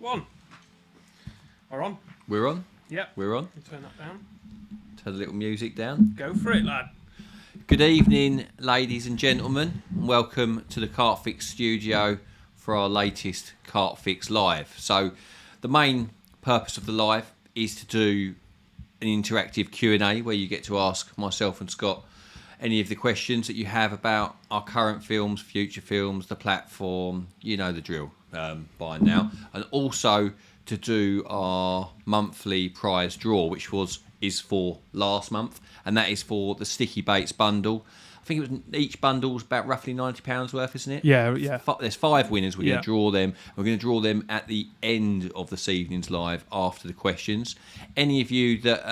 One. We're on. We're on? Yep. We're on. Turn that down. Turn the little music down. Go for it, lad. Good evening, ladies and gentlemen, and welcome to the CarpFix studio for our latest CarpFix live. So, the main purpose of the live is to do an interactive Q&A where you get to ask myself and Scott any of the questions that you have about our current films, future films, the platform, you know the drill by now, and also to do our monthly prize draw, which is for last month, and that is for the Sticky Baits bundle. I think it was each bundle's about roughly £90 worth, isn't it? Yeah. There's 5 winners. We're going to draw them. We're going to draw them at the end of this evening's live after the questions. Any of you that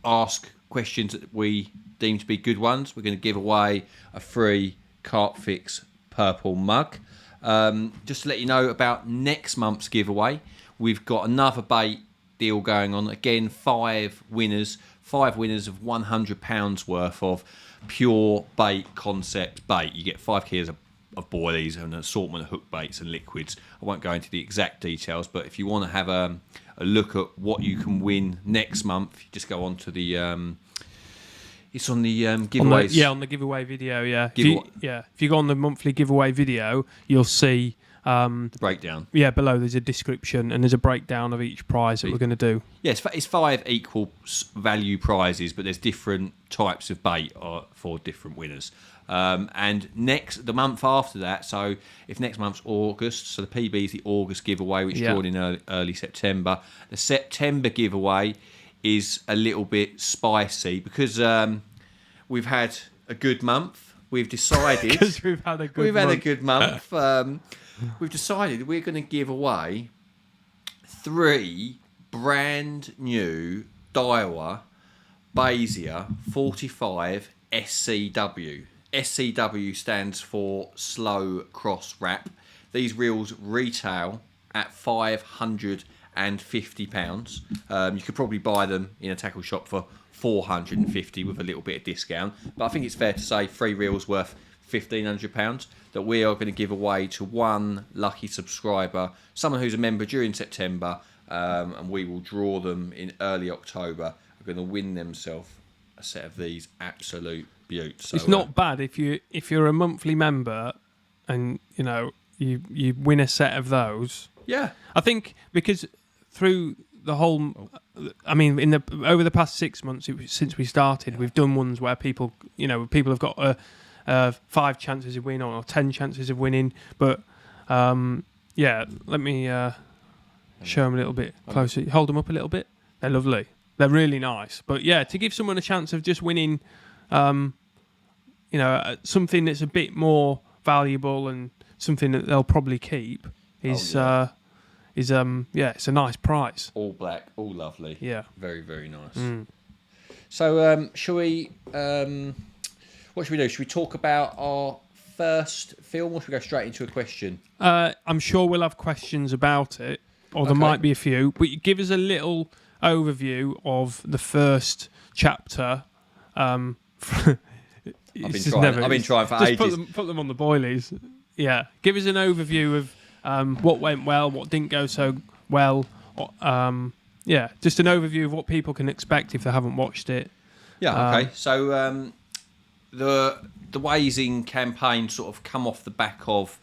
ask questions that we deem to be good ones, we're going to give away a free CarpFix purple mug. Just to let you know about next month's giveaway, we've got another bait deal going on. Again, 5 winners of £100 worth of pure bait concept bait. You get 5 kilos of boilies and an assortment of hook baits and liquids. I won't go into the exact details, but if you want to have a look at what you can win next month, you just go on to the it's on the giveaways. On the giveaway video, yeah. If you go on the monthly giveaway video, you'll see the breakdown. Yeah, below there's a description and there's a breakdown of each prize that we're going to do. Yeah, it's 5 equal value prizes, but there's different types of bait for different winners. And the month after that, so if next month's August, so the PB is the August giveaway, which is drawn in early September. The September giveaway is a little bit spicy because we've had a good month. We've decided because we've had a good month. We've decided we're going to give away 3 brand new Daiwa Bayswater 45 SCW. SCW stands for slow cross wrap. These reels retail at £550. You could probably buy them in a tackle shop for $450 with a little bit of discount. But I think it's fair to say 3 reels worth £1,500 that we are going to give away to one lucky subscriber, someone who's a member during September, and we will draw them in early October. We're going to win themselves a set of these absolute beauts. So, it's not bad if you're a monthly member and you win a set of those. Yeah, I think because through the whole, over the past 6 months since we started, we've done ones where people have got 5 chances of winning or 10 chances of winning. But let me show them a little bit closer. Hold them up a little bit. They're lovely. They're really nice. But yeah, to give someone a chance of just winning, something that's a bit more valuable and something that they'll probably keep is it's a nice price. All black, all lovely. Yeah. Very, very nice. So, shall we... what should we do? Should we talk about our first film, or should we go straight into a question? I'm sure we'll have questions about it, or there might be a few. But give us a little overview of the first chapter. I've been trying for ages. Just put them on the boilies. Yeah. Give us an overview of what went well, what didn't go so well. Just an overview of what people can expect if they haven't watched it. Yeah, okay. So the Wazing Campaign sort of come off the back of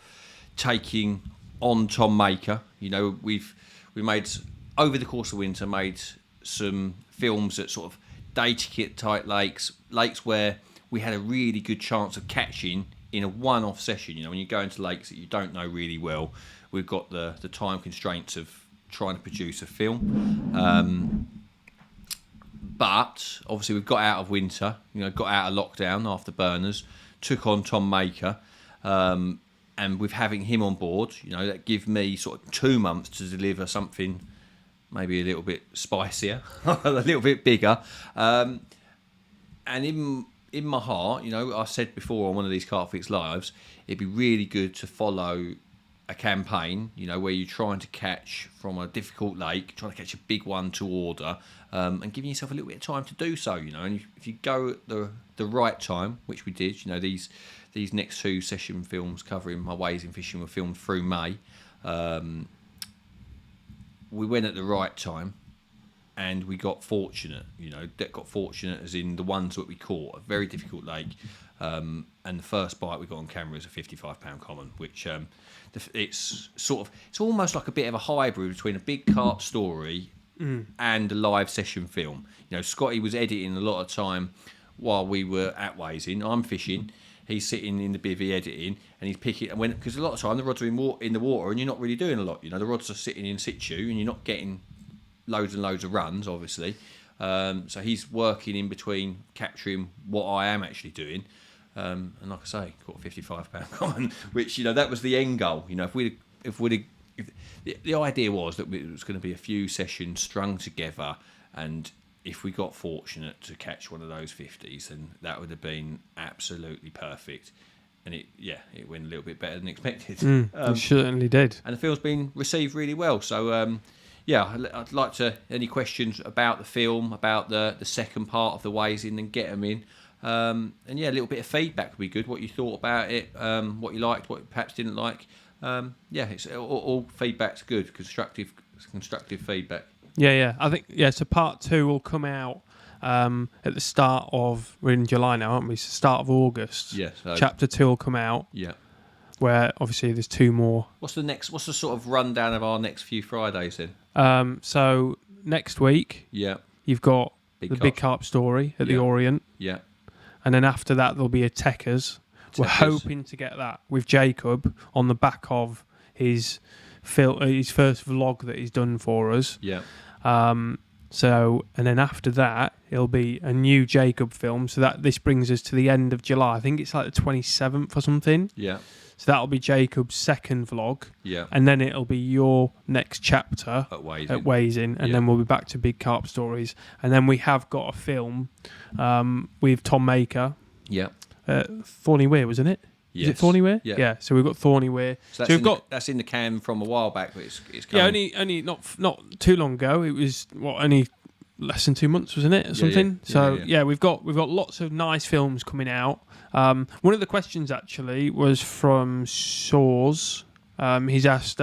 taking on Tom Maker. We made, over the course of winter, made some films at sort of day ticket type lakes where we had a really good chance of catching in a one-off session. When you go into lakes that you don't know really well, we've got the time constraints of trying to produce a film. But obviously we've got out of winter, got out of lockdown after burners, took on Tom Maker, and with having him on board, that give me sort of 2 months to deliver something maybe a little bit spicier, a little bit bigger. And in my heart, I said before on one of these CarpFix lives, it'd be really good to follow a campaign, where you're trying to catch from a difficult lake, trying to catch a big one to order, and giving yourself a little bit of time to do so, And if you go at the right time, which we did, these next 2 session films covering my Wazing fishing were filmed through May, we went at the right time, and we got fortunate. Got fortunate as in the ones that we caught. A very difficult lake, and the first bite we got on camera is a 55-pound common, which it's almost like a bit of a hybrid between a big carp story and a live session film. Scotty was editing a lot of time while we were at Wazing. I'm fishing. He's sitting in the bivvy editing, and he's picking. And because a lot of time the rods are in the water, and you're not really doing a lot. The rods are sitting in situ, and you're not getting loads and loads of runs, obviously. So he's working in between capturing what I am actually doing. And like I say, caught a 55-pound common, which that was the end goal. If the idea was that it was going to be a few sessions strung together, and if we got fortunate to catch one of those 50s, then that would have been absolutely perfect. And it went a little bit better than expected. It certainly did. And the film's been received really well. So, I'd like to, any questions about the film, about the second part of the Wazing, then get them in. A little bit of feedback would be good. What you thought about it, what you liked, what you perhaps didn't like. It's all feedback's good, constructive feedback. Yeah. I think, so part 2 will come out at the start of, we're in July now, aren't we? So start of August. Yeah. So, Chapter 2 will come out. Yeah. Where obviously there's 2 more. What's the sort of rundown of our next few Fridays then? So next week, you've got big carp story at the Orient. Yeah. And then after that, there'll be a Techers. We're hoping to get that with Jacob on the back of his first vlog that he's done for us. Yeah. So, and then after that, it'll be a new Jacob film. So this brings us to the end of July. I think it's like the 27th or something. Yeah. So that'll be Jacob's second vlog. Yeah. And then it'll be your next chapter at Wazing. And then we'll be back to Big Carp Stories. And then we have got a film with Tom Maker. Yeah. Thorny Weir, wasn't it? Yes. Is it Thorny Weir? Yeah. Yeah. So we've got Thorny Weir. So that's in the can from a while back, but it's coming. Yeah, only not too long ago. It was only less than 2 months, wasn't it, or something? We've got lots of nice films coming out. One of the questions actually was from Saws. He's asked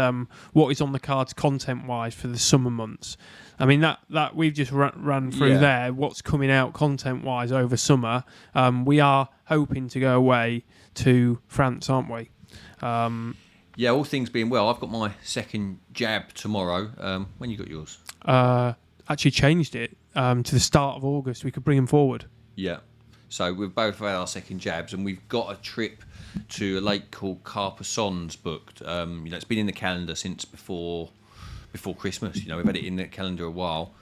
what is on the cards content-wise for the summer months. I mean that we've just ran through there. What's coming out content-wise over summer? We are hoping to go away to France, aren't we? All things being well, I've got my second jab tomorrow. When you got yours? Actually changed it to the start of August. We could bring them forward. Yeah. So we've both had our second jabs, and we've got a trip to a lake called CarpFix booked. It's been in the calendar since before Christmas. We've had it in the calendar a while.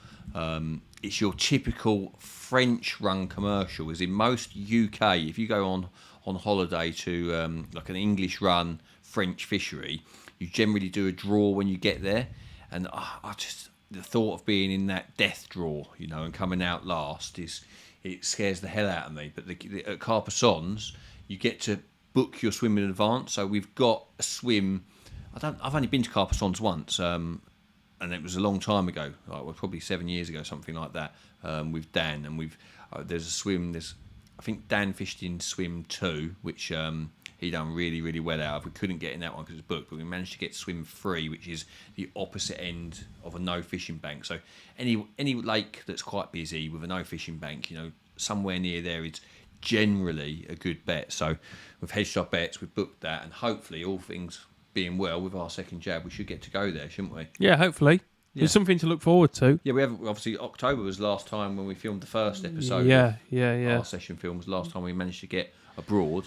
It's your typical French-run commercial. As in most UK, if you go on holiday to like an English-run French fishery, you generally do a draw when you get there. And the thought of being in that death draw, and coming out last it scares the hell out of me. But at CarpFix, you get to book your swim in advance. So we've got a swim. I've only been to CarpFix once, and it was a long time ago. Probably 7 years ago, something like that. With Dan, and there's a swim. I think Dan fished in swim 2, which he done really, really well out of. We couldn't get in that one because it was booked, but we managed to get swim 3, which is the opposite end of a no fishing bank. So any lake that's quite busy with a no fishing bank, somewhere near there is generally a good bet. So we've hedged our bets, we've booked that, and hopefully, all things being well, with our second jab, we should get to go there, shouldn't we? Yeah, hopefully. Yeah. There's something to look forward to. Yeah, we have. Obviously, October was last time when we filmed the first episode. Yeah. Our session film was last time we managed to get abroad.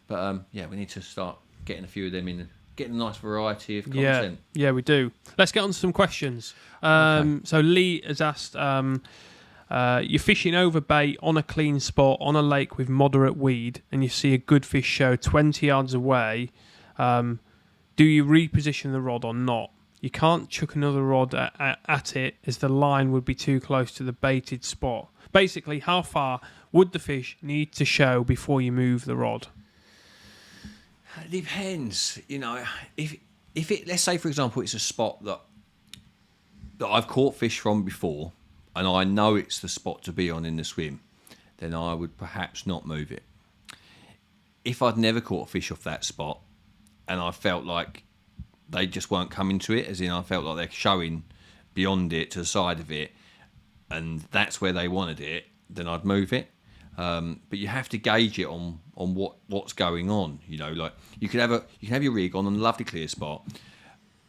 But we need to start getting a few of them in, getting a nice variety of content. Yeah, we do. Let's get on to some questions. Okay. So Lee has asked, you're fishing over bait on a clean spot on a lake with moderate weed, and you see a good fish show 20 yards away. Do you reposition the rod or not? You can't chuck another rod at it, as the line would be too close to the baited spot. Basically, how far would the fish need to show before you move the rod? It depends. If it, let's say for example, it's a spot that I've caught fish from before, and I know it's the spot to be on in the swim, then I would perhaps not move it. If I'd never caught a fish off that spot, and I felt like they just weren't coming to it, as in I felt like they're showing beyond it to the side of it, and that's where they wanted it, then I'd move it. But you have to gauge it on what's going on. You know, like you can have your rig on a lovely clear spot,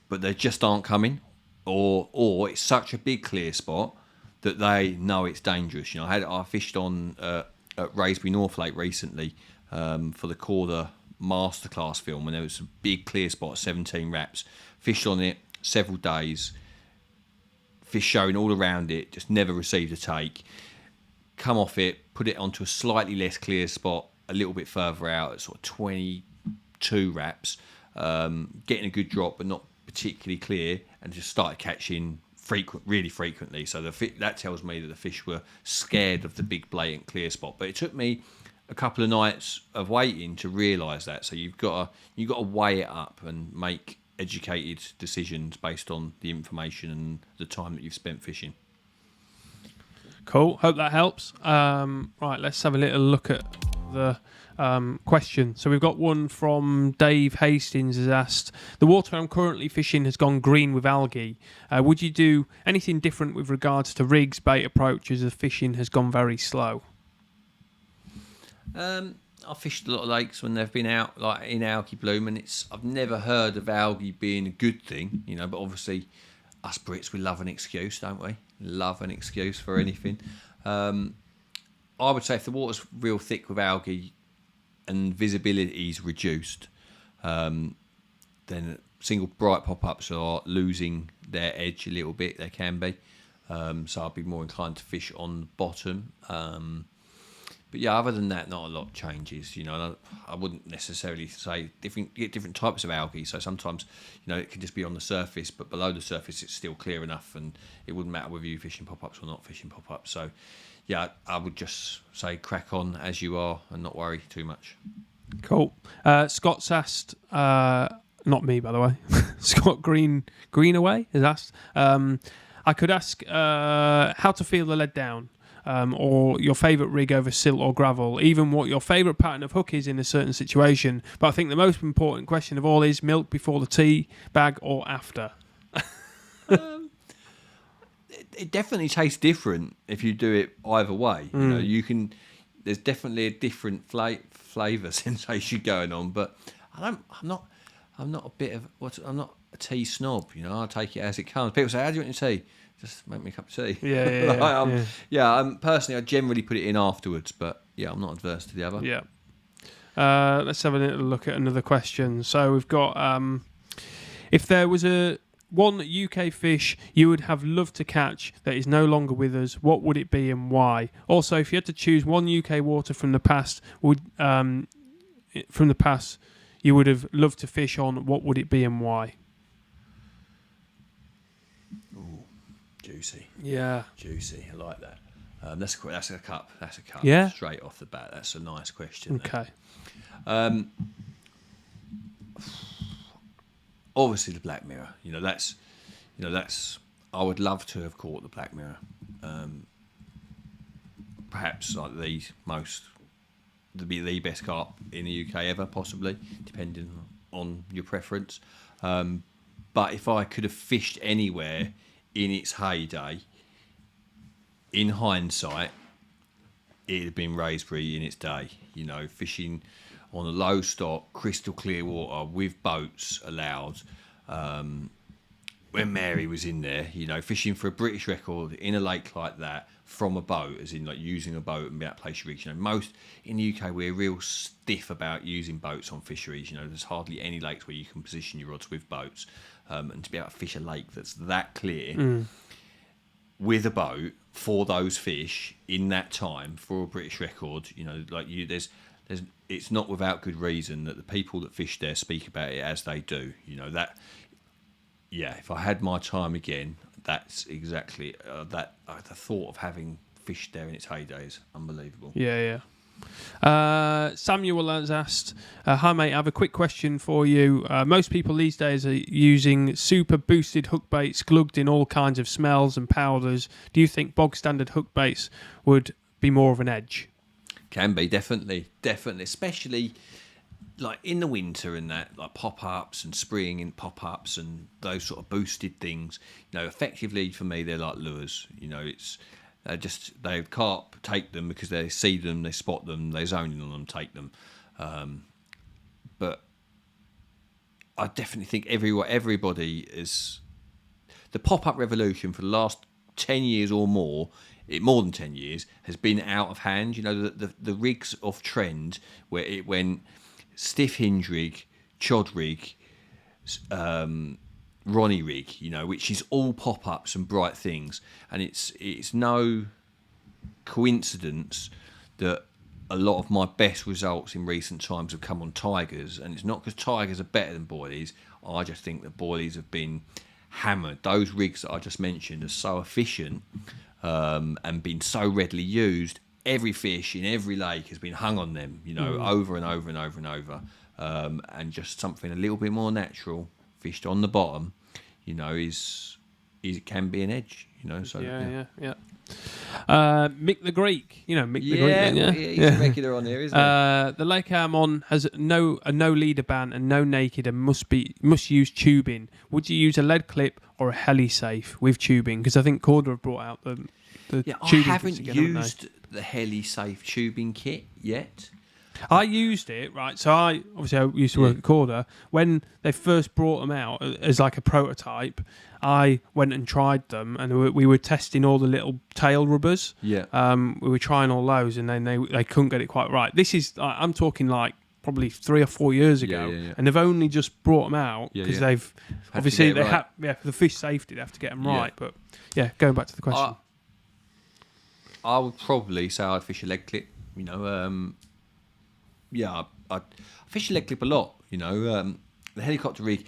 but they just aren't coming, or it's such a big clear spot that they know it's dangerous. You know, I fished on at Raisby North Lake recently for the Corder Masterclass film, and there was a big clear spot, 17 wraps. Fished on it several days, fish showing all around it, just never received a take. Come off it, put it onto a slightly less clear spot a little bit further out at sort of 22 wraps, getting a good drop but not particularly clear, and just started catching really frequently. So that tells me that the fish were scared of the big blatant clear spot. But it took me a couple of nights of waiting to realise that. So you've got to weigh it up and make educated decisions based on the information and the time that you've spent fishing. Cool. Hope that helps. Right, let's have a little look at the question. So we've got one from Dave Hastings has asked, the water I'm currently fishing has gone green with algae. Would you do anything different with regards to rigs, bait approach as the fishing has gone very slow? I've fished a lot of lakes when they've been out like in algae bloom, and I've never heard of algae being a good thing, you know, but obviously us Brits, we love an excuse, don't we? Love an excuse for anything. I would say if the water's real thick with algae and visibility is reduced, then single bright pop-ups are losing their edge a little bit. They can be. So I'd be more inclined to fish on the bottom. But yeah, other than that, not a lot changes. You know, I wouldn't necessarily say get different types of algae. So sometimes, you know, it can just be on the surface, but below the surface, it's still clear enough, and it wouldn't matter whether you're fishing pop-ups or not fishing pop-ups. So, yeah, I would just say crack on as you are and not worry too much. Cool. Scott's asked, not me, by the way. Scott Greenaway has asked. I could ask how to feel the lead down. Or your favourite rig over silt or gravel, even what your favourite pattern of hook is in a certain situation. But I think the most important question of all is milk before the tea bag or after? It definitely tastes different if you do it either way. You know, there's definitely a different flavour sensation going on. But I'm not a tea snob. You know, I take it as it comes. People say, "How do you want your tea?" Just make me a cup of tea. Yeah. Personally, I generally put it in afterwards, but yeah, I'm not adverse to the other. Yeah. Let's have a little look at another question. So we've got, if there was one UK fish you would have loved to catch that is no longer with us, what would it be and why? Also, if you had to choose one UK water from the past, you would have loved to fish on, what would it be and why? Juicy. Yeah. Juicy. I like that. That's a cup. That's a cup. Yeah. Straight off the bat. That's a nice question. Okay. Obviously the black mirror. That's. I would love to have caught the black mirror. Perhaps like the best carp in the UK ever, possibly, depending on your preference. But if I could have fished anywhere in its heyday, in hindsight, it'd have been Raisbury in its day. You know, fishing on a low stock, crystal clear water with boats allowed. When Mary was in there, you know, fishing for a British record in a lake like that from a boat, as in like using a boat and be able to place your rigs. You know, most in the UK we're real stiff about using boats on fisheries. You know, there's hardly any lakes where you can position your rods with boats. And to be able to fish a lake that's that clear with a boat for those fish in that time for a British record, you know, like it's not without good reason that the people that fish there speak about it as they do. You know that. Yeah, if I had my time again, that's exactly that. The thought of having fished there in its heyday is unbelievable. Yeah. Samuel has asked, hi mate, I have a quick question for you. Most people these days are using super boosted hook baits glugged in all kinds of smells and powders. Do you think bog standard hook baits would be more of an edge? Can be, definitely, especially like in the winter and that, like pop-ups and spring and pop-ups and those sort of boosted things, effectively for me they're like lures. It's they carp take them because they see them, they spot them, they zone in on them, take them. But I definitely think everybody is the pop-up revolution for the last 10 years or more than 10 years has been out of hand. The rigs of trend where it went stiff hinge rig, chod rig, Ronnie rig, which is all pop-ups and bright things. And it's no coincidence that a lot of my best results in recent times have come on tigers. And it's not because tigers are better than boilies. I just think that boilies have been hammered. Those rigs that I just mentioned are so efficient and been so readily used. Every fish in every lake has been hung on them, over and over and over and over. And just something a little bit more natural, fished on the bottom, it can be an edge, So yeah. Mick the Greek, Mick the Greek. He's a regular on here, isn't he? The lake I'm on has a no leader ban and no naked and must use tubing. Would you use a lead clip or a heli safe with tubing? Because I think Corda have brought out the tubing. I haven't used the heli safe tubing kit yet. I used it, right? So I used to work at Corda. When they first brought them out as like a prototype, I went and tried them, and we were testing all the little tail rubbers. Yeah. We were trying all those, and then they couldn't get it quite right. This is I'm talking like probably 3 or 4 years ago, and they've only just brought them out because they've obviously they have for the fish safety they have to get them right. But going back to the question, I would probably say I'd fish a leg clip. I fish a leg clip a lot. The helicopter rig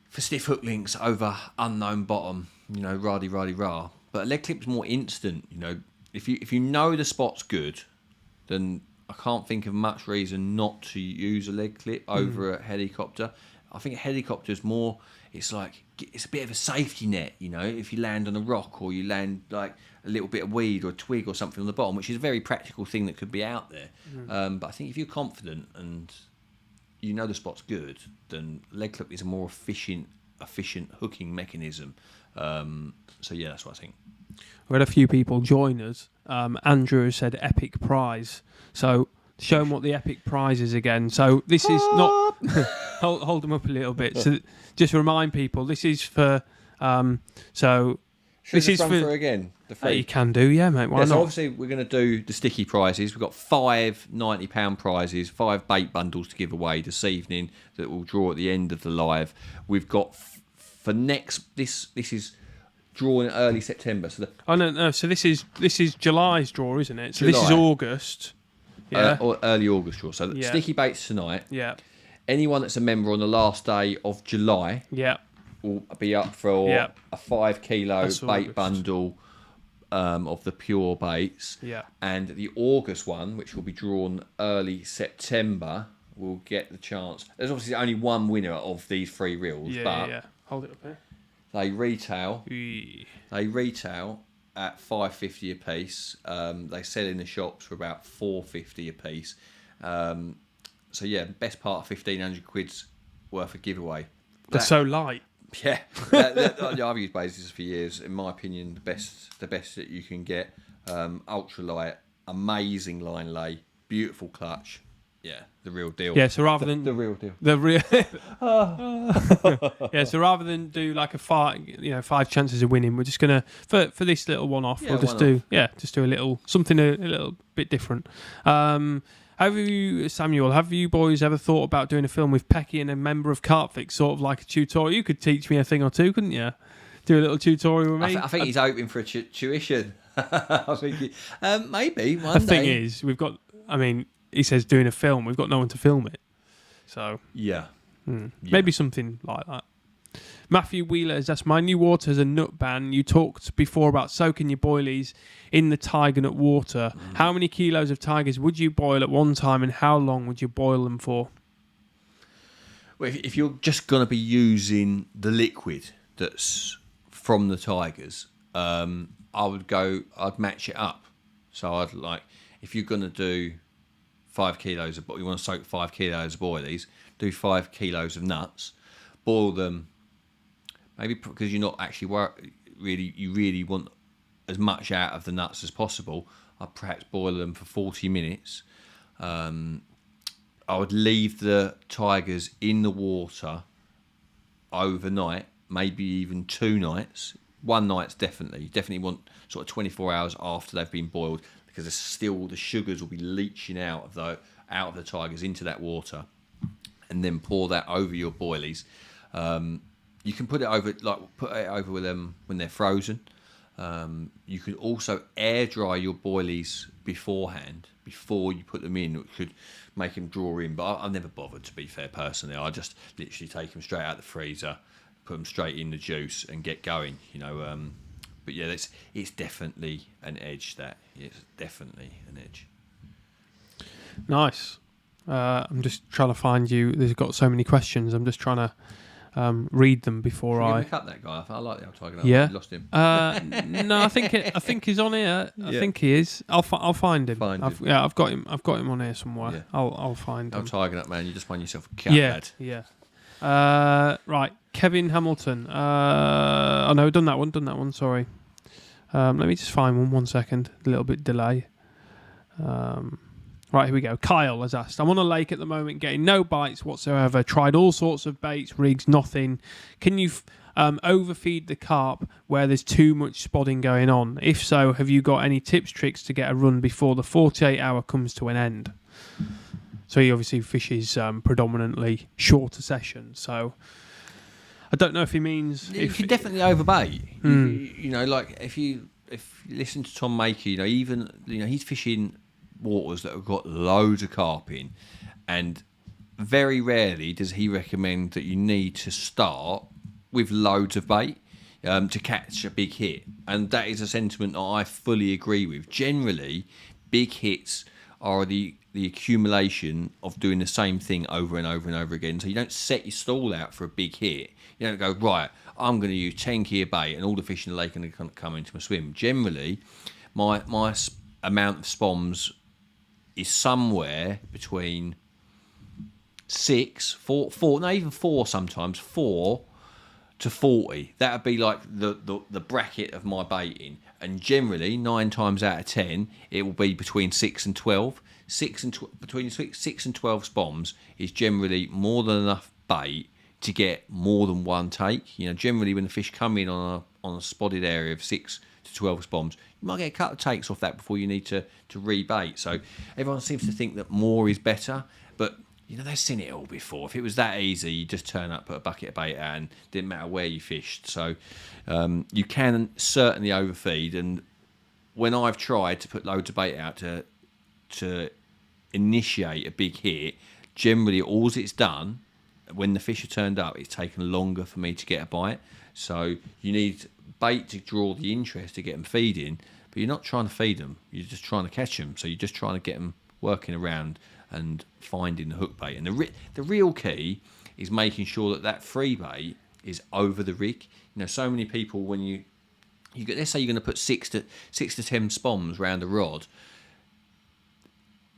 for stiff hook links over unknown bottom. Rah. But a leg clip's more instant. If you know the spot's good, then I can't think of much reason not to use a leg clip over a helicopter. I think a helicopter's more. It's a bit of a safety net. If you land on a rock or you land like a little bit of weed or a twig or something on the bottom, which is a very practical thing that could be out there. But I think if you're confident and you know the spot's good, then leg clip is a more efficient hooking mechanism. So that's what I think. We had a few people join us. Andrew said epic prize. So show them what the epic prize is again. So this is not... hold them up a little bit. So just remind people, this is for... Should this run for again? The free? You can do, mate. Why not? So obviously we're going to do the sticky prizes. We've got 5 £90 prizes, 5 bait bundles to give away this evening that we'll draw at the end of the live. We've got for next... This is drawn in early September. So no. So this is July's draw, isn't it? So July. This is August. Yeah. Or early August draw. So sticky baits tonight. Yeah. Anyone that's a member on the last day of July. Yeah. Will be up for a 5 kilo bait bundle of the pure baits. Yeah. And the August one, which will be drawn early September, will get the chance. There's obviously only one winner of these 3 reels. Yeah. Hold it up here. They retail at $5.50 a piece. They sell in the shops for about $4.50 a piece. Best part of 1,500 quid's worth of giveaway. They're so light. Yeah, I've used Bases for years. In my opinion, the best that you can get. Ultra light, amazing line lay, beautiful clutch. Yeah, the real deal. Yeah, so rather than the real deal, so rather than do like a 5 chances of winning, we're just gonna for this little one off. We'll just do a little something a little bit different. Have you boys ever thought about doing a film with Pecky and a member of CarpFix, sort of like a tutorial? You could teach me a thing or two, couldn't you? Do a little tutorial with me? I think he's hoping for a tuition. I think maybe one day. The thing is, he says doing a film. We've got no one to film it. So maybe something like that. Matthew Wheeler has asked, my new water has a nut ban. You talked before about soaking your boilies in the tiger nut water. How many kilos of tigers would you boil at one time and how long would you boil them for? Well, if you're just going to be using the liquid that's from the tigers, I'd match it up. So if you're going to do 5 kilos of, you want to soak 5 kilos of boilies, do 5 kilos of nuts, boil them, maybe because you're not actually you really want as much out of the nuts as possible. I'd perhaps boil them for 40 minutes. I would leave the tigers in the water overnight, maybe even 2 nights. 1 night's definitely. You definitely want sort of 24 hours after they've been boiled, because there's still the sugars will be leaching out of the tigers into that water, and then pour that over your boilies. You can put it over with them when they're frozen. You can also air dry your boilies beforehand, before you put them in, which could make them draw in. But I've never bothered, to be fair, personally. I just literally take them straight out the freezer, put them straight in the juice, and get going. But yeah, it's definitely an edge. It's definitely an edge. Nice. I'm just trying to find you. There's got so many questions. I'm just trying to read them before Can you cut that guy? I like the old tiger. Yeah. I lost him. No, I think he's on here. I think he is. I'll find him. I've got him on here somewhere. Yeah. I'll find him. Old tiger nut, man. You just find yourself a cat, lad. Yeah. Right. Kevin Hamilton. Oh no, done that one. Sorry. Let me just find one second. A little bit delay. Right, here we go. Kyle has asked, I'm on a lake at the moment getting no bites whatsoever. Tried all sorts of baits, rigs, nothing. Can you overfeed the carp where there's too much spodding going on? If so, have you got any tips, tricks to get a run before the 48-hour comes to an end? So he obviously fishes predominantly shorter sessions. So I don't know if he means... You can definitely overbait. Like if you listen to Tom Maker, he's fishing waters that have got loads of carp in, and very rarely does he recommend that you need to start with loads of bait to catch a big hit, and that is a sentiment that I fully agree with. Generally, big hits are the accumulation of doing the same thing over and over and over again. So you don't set your stall out for a big hit. You don't go, right, I'm going to use 10 key of bait and all the fish in the lake are going to come into my swim. Generally, my amount of spoms is somewhere between 4 to 40. That would be like the bracket of my baiting. And generally, 9 times out of 10, it will be between 6 and 12. Between 6 and 12 spoms is generally more than enough bait to get more than one take. Generally when the fish come in on a spotted area of 6 to 12 spoms, you might get a couple of takes off that before you need to rebait. So everyone seems to think that more is better, but they've seen it all before. If it was that easy, you just turn up, put a bucket of bait out, and didn't matter where you fished. So you can certainly overfeed. And when I've tried to put loads of bait out to initiate a big hit, generally all it's done, when the fish are turned up, it's taken longer for me to get a bite. So you need bait to draw the interest to get them feeding, but you're not trying to feed them, you're just trying to catch them. So you're just trying to get them working around and finding the hook bait. And the real key is making sure that free bait is over the rig. So many people, when you get, let's say you're going to put 6 to 10 spoms around a rod,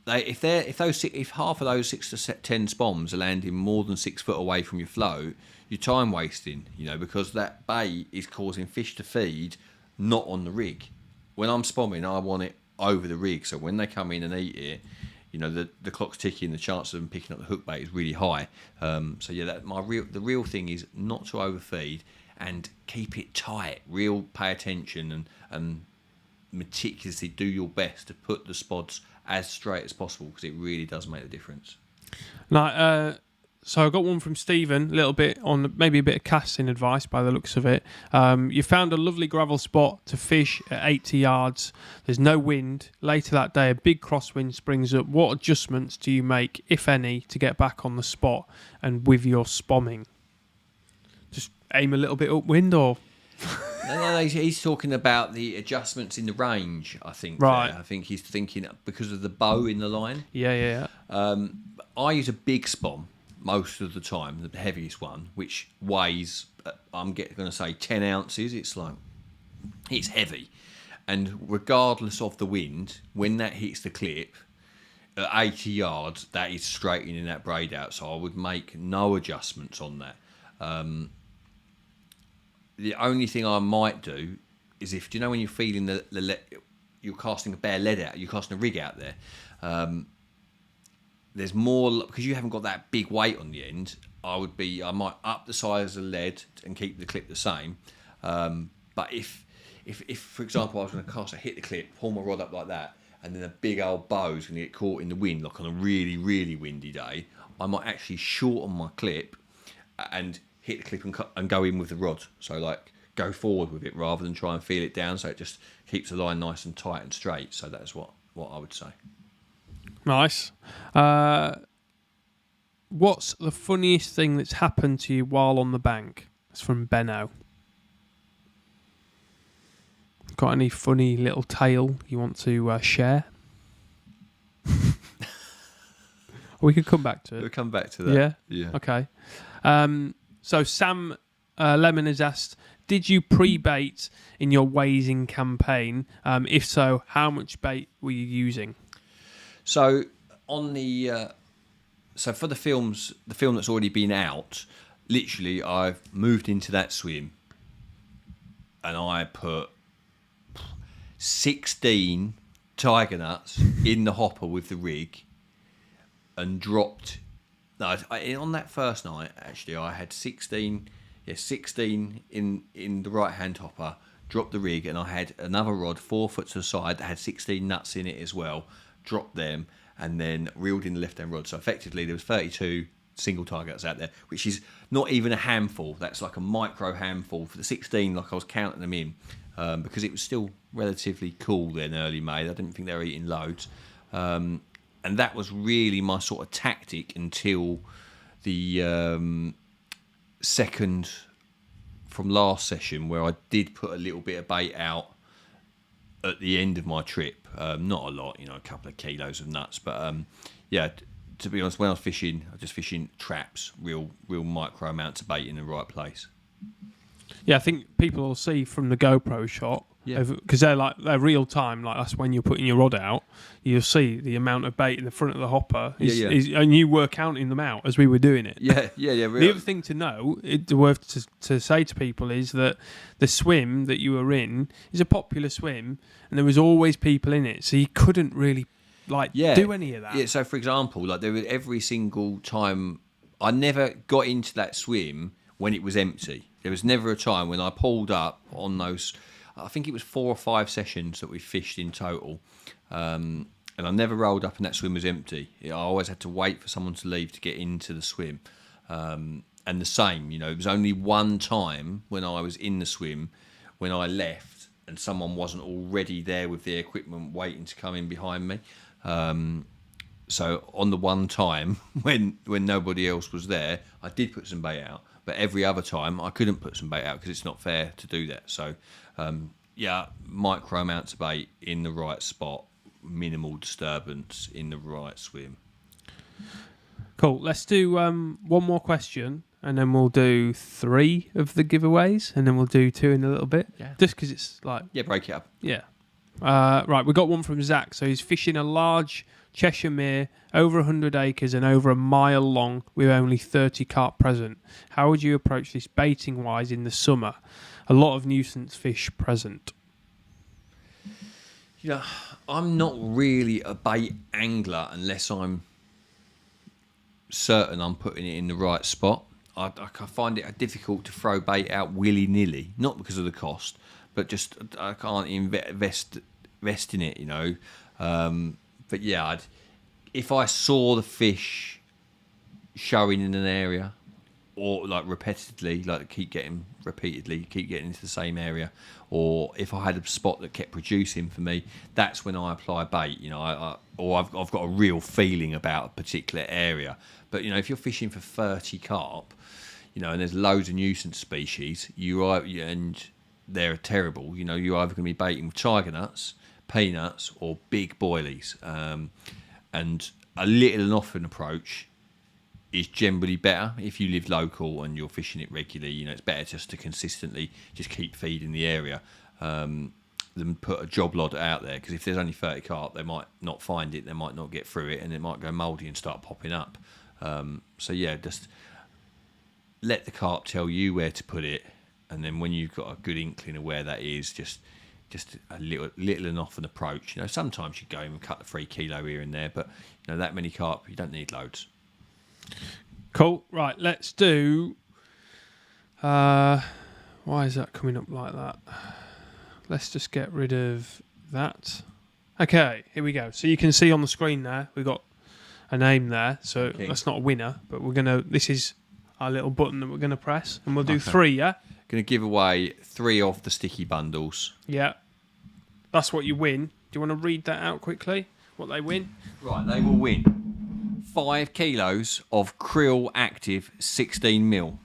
if half of those 6 to 10 spoms are landing more than 6 foot away from your float, you're time wasting, because that bait is causing fish to feed not on the rig. When I'm spomming, I want it over the rig, so when they come in and eat it, the clock's ticking, the chance of them picking up the hook bait is really high. The real thing is not to overfeed and keep it tight. Pay attention and meticulously do your best to put the spods as straight as possible, because it really does make a difference. So I got one from Stephen, a little bit on maybe a bit of casting advice by the looks of it. You found a lovely gravel spot to fish at 80 yards. There's no wind. Later that day, a big crosswind springs up. What adjustments do you make, if any, to get back on the spot and with your spomming? Just aim a little bit upwind, or... No, he's talking about the adjustments in the range, I think. Right. I think he's thinking because of the bow in the line. Yeah. I use a big spom most of the time, the heaviest one, which weighs, I'm going to say 10 ounces. It's heavy. And regardless of the wind, when that hits the clip, at 80 yards, that is straightening that braid out. So I would make no adjustments on that. The only thing I might do is if, do you know when you're feeling you're casting a bare lead out, you're casting a rig out there, there's more, because you haven't got that big weight on the end, I might up the size of the lead and keep the clip the same. But if for example, I was going to cast, I hit the clip, pull my rod up like that, and then a big old bow's going to get caught in the wind, like on a really, really windy day, I might actually shorten my clip and hit the clip and go in with the rod. So like go forward with it rather than try and feel it down. So it just keeps the line nice and tight and straight. So that's what I would say. Nice. What's the funniest thing that's happened to you while on the bank? It's from Benno. Got any funny little tale you want to share? We could come back to it. We'll come back to that. Yeah. Okay. So Sam Lemon has asked, did you pre-bait in your Wazing campaign? If so, how much bait were you using? So on the for the film that's already been out, literally I've moved into that swim and I put 16 tiger nuts in the hopper with the rig and dropped. No, on that first night, actually, I had 16 in the right-hand hopper, dropped the rig, and I had another rod 4 foot to the side that had 16 nuts in it as well, dropped them, and then reeled in the left-hand rod. So effectively, there was 32 single targets out there, which is not even a handful. That's like a micro handful. For the 16, like I was counting them in, because it was still relatively cool then, early May. I didn't think they were eating loads. And that was really my sort of tactic until the second from last session, where I did put a little bit of bait out at the end of my trip. Not a lot, a couple of kilos of nuts. But to be honest, when I was fishing, I was just fishing traps, real micro amounts of bait in the right place. Yeah, I think people will see from the GoPro shot, because they're real time. Like that's when you're putting your rod out, you'll see the amount of bait in the front of the hopper, and you were counting them out as we were doing it. Yeah. The other thing to know, worth to say to people, is that the swim that you were in is a popular swim, and there was always people in it, so you couldn't really do any of that. Yeah. So for example, there was every single time I never got into that swim when it was empty. There was never a time when I pulled up on those. I think it was 4 or 5 sessions that we fished in total, and I never rolled up and that swim was empty. I always had to wait for someone to leave to get into the swim, and the same. It was only one time when I was in the swim when I left and someone wasn't already there with the equipment waiting to come in behind me. So on the one time when nobody else was there, I did put some bait out. But every other time, I couldn't put some bait out because it's not fair to do that. So, micro amounts of bait in the right spot, minimal disturbance in the right swim. Cool. Let's do one more question, and then we'll do 3 of the giveaways, and then we'll do 2 in a little bit. Yeah. Just because it's break it up. Yeah. Right, we got one from Zach. So he's fishing a large Cheshire Mere, over 100 acres and over a mile long, with only 30 carp present. How would you approach this baiting wise in the summer? A lot of nuisance fish present. I'm not really a bait angler unless I'm certain I'm putting it in the right spot. I find it difficult to throw bait out willy-nilly, not because of the cost, but just I can't invest in it, But yeah, if I saw the fish showing in an area, or repeatedly keep getting into the same area, or if I had a spot that kept producing for me, that's when I apply bait. I've got a real feeling about a particular area. But if you're fishing for 30 carp, and there's loads of nuisance species, and they're terrible. You're either going to be baiting with tiger nuts, peanuts, or big boilies, and a little and often approach is generally better if you live local and you're fishing it regularly. It's better just to consistently just keep feeding the area. them put a job lot out there, because if there's only 30 carp, they might not find it, they might not get through it, and it might go mouldy and start popping up. So yeah, just let the carp tell you where to put it, and then when you've got a good inkling of where that is, just a little and often approach. Sometimes you go and cut the 3 kilo here and there, but that many carp, you don't need loads. Cool. Right, let's do. Why is that coming up like that? Let's just get rid of that. Okay, here we go. So you can see on the screen there, we've got a name there. So that's not a winner, but this is our little button that we're going to press, and we'll do 3, yeah? Going to give away 3 of the sticky bundles. Yeah. That's what you win. Do you want to read that out quickly? What they win? Right, they will win 5 kilos of Krill Active 16ml.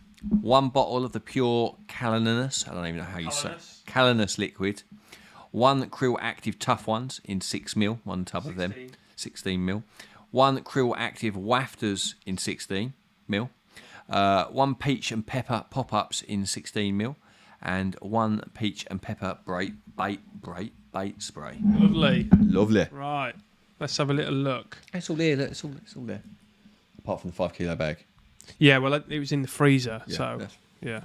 1 bottle of the pure Calanus, I don't even know how you say it. Calanus liquid. 1 Krill Active Tough Ones in 6ml, 1 tub of them. 16ml. 1 Krill Active Wafters in 16ml. 1 Peach and Pepper Pop-Ups in 16ml. And 1 Peach and Pepper bait spray. Lovely. Right. Let's have a little look. It's all there, look. It's all there. Apart from the 5 kilo bag. Yeah, well, it was in the freezer, so yeah.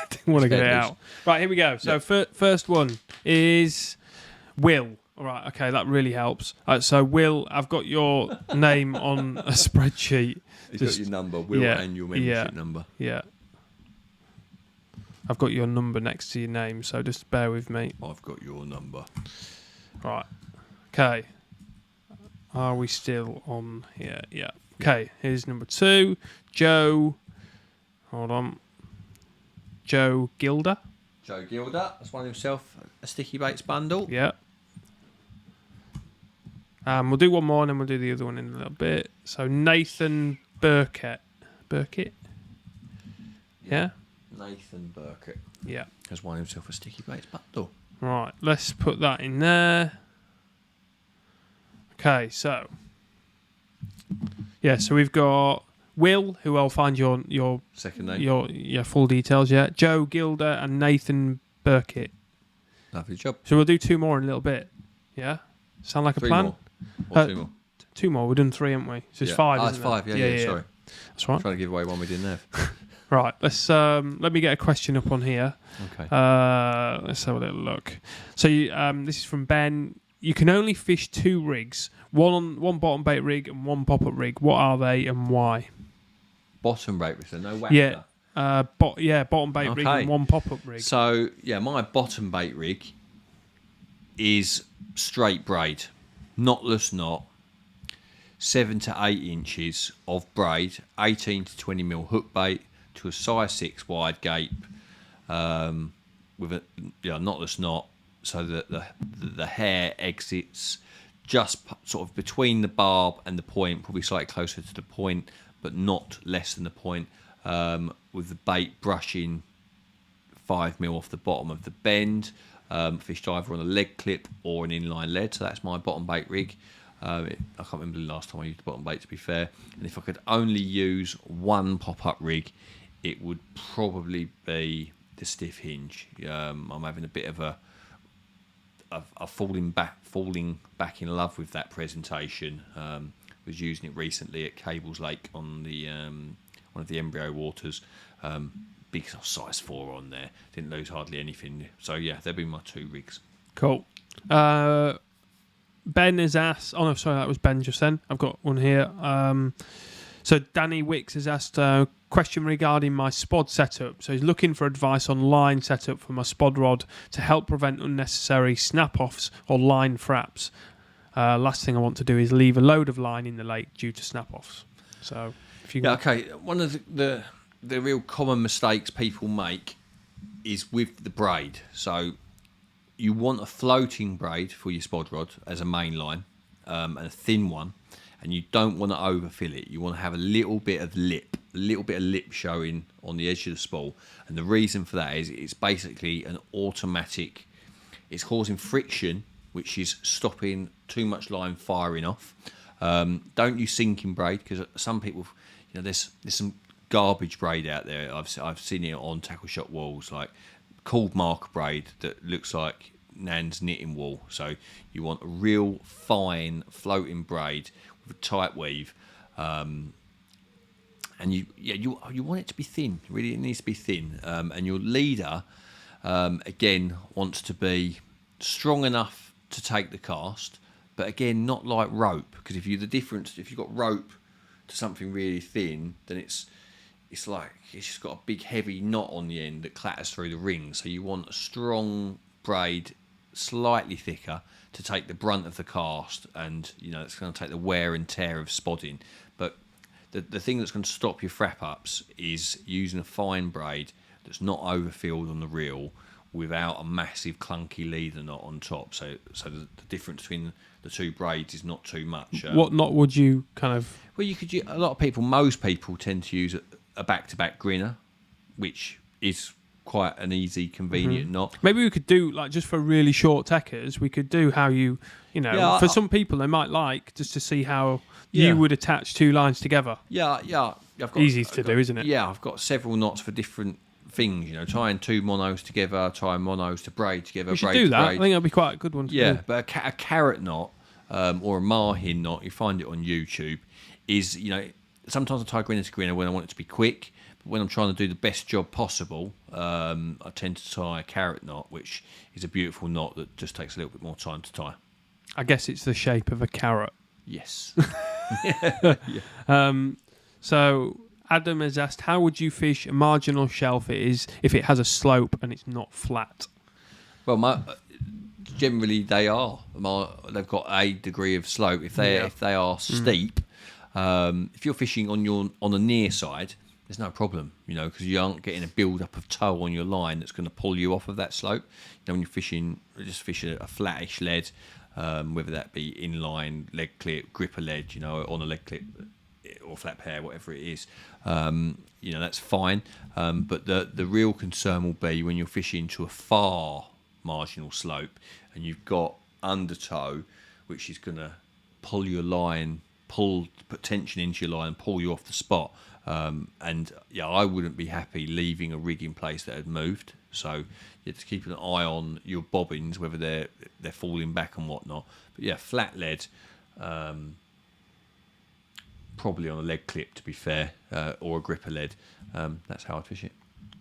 Didn't want to get it out. Right, here we go. So first one is Will. All right, okay, that really helps. So Will, I've got your name on a spreadsheet. He's got your number, Will, and your membership number. Yeah. I've got your number next to your name, so just bear with me. I've got your number. Right. Okay. Are we still on here? Yeah. Okay, here's number 2. Joe. Hold on. Joe Gilder. Joe Gilder. That's one himself. A sticky baits bundle. Yeah. We'll do one more and then we'll do the other one in a little bit. So Nathan Burkett. Burkett? Yeah? Nathan Burkett. Yeah. Has won himself a sticky baits bundle. Right, let's put that in there. Okay, so. Yeah, so we've got Will, who I'll find your second name. Your full details, yeah. Joe Gilder and Nathan Burkett. Lovely job. So we'll do 2 more in a little bit. Yeah? Sound like a plan? More. Or 2 more? 2 more. We've done 3, haven't we? So it's 5. It's 5. Yeah. Sorry. That's right. I'm trying to give away one we didn't have. Right. Let's let me get a question up on here. Okay. Let's have a little look. So this is from Ben. You can only fish 2 rigs, one bottom bait rig and 1 pop-up rig. What are they and why? Bottom bait rig, so no whacker. Yeah. Bottom bait rig and 1 pop-up rig. So my bottom bait rig is straight braid, knotless knot, 7 to 8 inches of braid, 18 to 20 mil hook bait to a size 6 wide gape, with a knotless knot, so that the hair exits just sort of between the barb and the point, probably slightly closer to the point, but not less than the point, with the bait brushing 5 mil off the bottom of the bend, fished either on a leg clip or an inline lead. So that's my bottom bait rig. I can't remember the last time I used the bottom bait, to be fair. And if I could only use 1 pop-up rig, it would probably be the stiff hinge. I'm having a bit of a falling back in love with that presentation. Was using it recently at Cables Lake on the one of the embryo waters. Big size 4 on there. Didn't lose hardly anything. So yeah, they'll be my 2 rigs. Cool. Ben has asked. Oh no, sorry, that was Ben just then. I've got one here. So Danny Wicks has asked a question regarding my spod setup. So he's looking for advice on line setup for my spod rod to help prevent unnecessary snap-offs or line fraps. Last thing I want to do is leave a load of line in the lake due to snap-offs. So if you one of the real common mistakes people make is with the braid. So you want a floating braid for your spod rod as a main line, and a thin one. And you don't want to overfill it. You want to have a little bit of lip showing on the edge of the spool. And the reason for that is it's basically an automatic. It's causing friction, which is stopping too much line firing off. Don't use sinking braid, because some people, there's some garbage braid out there. I've seen it on tackle shop walls, like cold mark braid that looks like Nan's knitting wool. So you want a real fine floating braid with a tight weave, and you want it to be thin. Really, it needs to be thin. And your leader, again, wants to be strong enough to take the cast, but again, not like rope. Because if you've got rope to something really thin, then it's like it's just got a big heavy knot on the end that clatters through the ring. So you want a strong braid, slightly thicker, to take the brunt of the cast, and it's going to take the wear and tear of spodding. But the thing that's going to stop your frap ups is using a fine braid that's not overfilled on the reel without a massive clunky leader knot on top. So the difference between the two braids is not too much. What knot would you kind of? Well, you could use, most people tend to use a back-to-back grinner, which is quite an easy, convenient knot. Maybe we could do, like, just for really short techers, we could do how for some people they might like, just to see how you would attach two lines together. Yeah. Easy to do, isn't it? Yeah, I've got several knots for different things, tying two monos together, tying monos to braid together. We should do that. I think that'd be quite a good one to do. Yeah, but a carrot knot or a marhin knot, you find it on YouTube, is, sometimes I tie grinner to grinner when I want it to be quick, but when I'm trying to do the best job possible, I tend to tie a carrot knot, which is a beautiful knot that just takes a little bit more time to tie. I guess it's the shape of a carrot. Yes. So Adam has asked, how would you fish a marginal shelf if it has a slope and it's not flat? Well, generally they are. They've got a degree of slope. If they are steep, if you're fishing on the near side, there's no problem, because you aren't getting a build-up of tow on your line that's going to pull you off of that slope. When you're fishing, just fish a flattish lead, whether that be inline, leg clip, gripper lead, on a leg clip or flat pair, whatever it is, that's fine. But the real concern will be when you're fishing to a far marginal slope and you've got undertow, which is going to pull your line, put tension into your line and pull you off the spot. I wouldn't be happy leaving a rig in place that had moved. So you have to keep an eye on your bobbins, whether they're falling back and whatnot. But flat lead, probably on a leg clip, to be fair, or a gripper lead. That's how I fish it.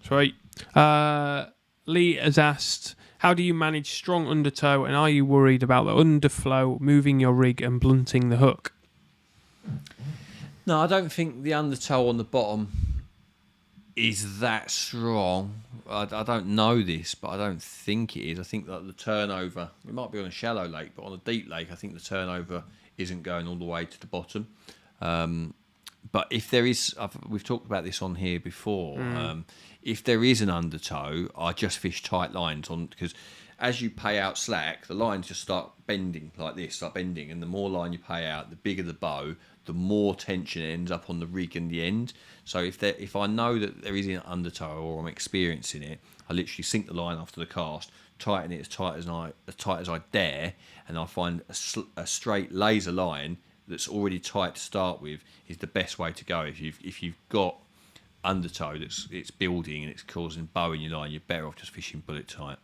Sweet. Lee has asked, how do you manage strong undertow, and are you worried about the underflow moving your rig and blunting the hook? No, I don't think the undertow on the bottom is that strong. I don't know this, but I don't think it is. I think that the turnover, it might be on a shallow lake, but on a deep lake, I think the turnover isn't going all the way to the bottom. But if there is, we've talked about this on here before, if there is an undertow, I just fish tight lines because as you pay out slack, the lines just start bending like this, and the more line you pay out, the bigger the bow, the more tension ends up on the rig and the end. So if I know that there is an undertow or I'm experiencing it, I literally sink the line after the cast, tighten it as tight as I dare, and I find a straight laser line that's already tight to start with is the best way to go. If you've got undertow it's building and it's causing bow in your line, you're better off just fishing bullet tight.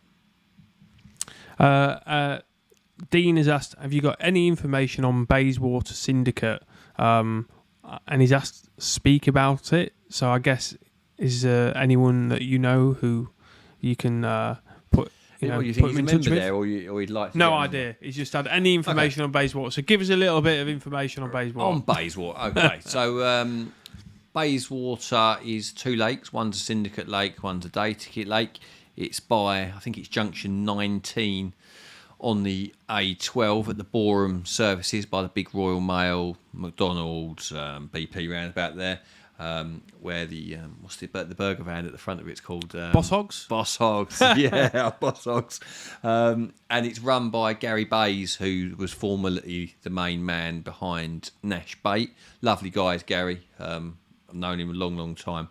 Dean has asked, have you got any information on Bayswater Syndicate? And he's asked speak about it. So I guess, is anyone that who you can put... do you think he's a member there, or he'd like to? No idea. He's just had any information on Bayswater. So give us a little bit of information on Bayswater. On Bayswater, okay. So Bayswater is two lakes. One's a syndicate lake, one's a day ticket lake. It's I think it's junction 19 on the A12 at the Boreham services by the big Royal Mail, McDonald's, BP roundabout there. Where the the burger van at the front of it's called Boss Hogs. Boss Hogs, yeah, Boss Hogs, and it's run by Gary Bays, who was formerly the main man behind Nash Bait. Lovely guys, Gary. I've known him a long time.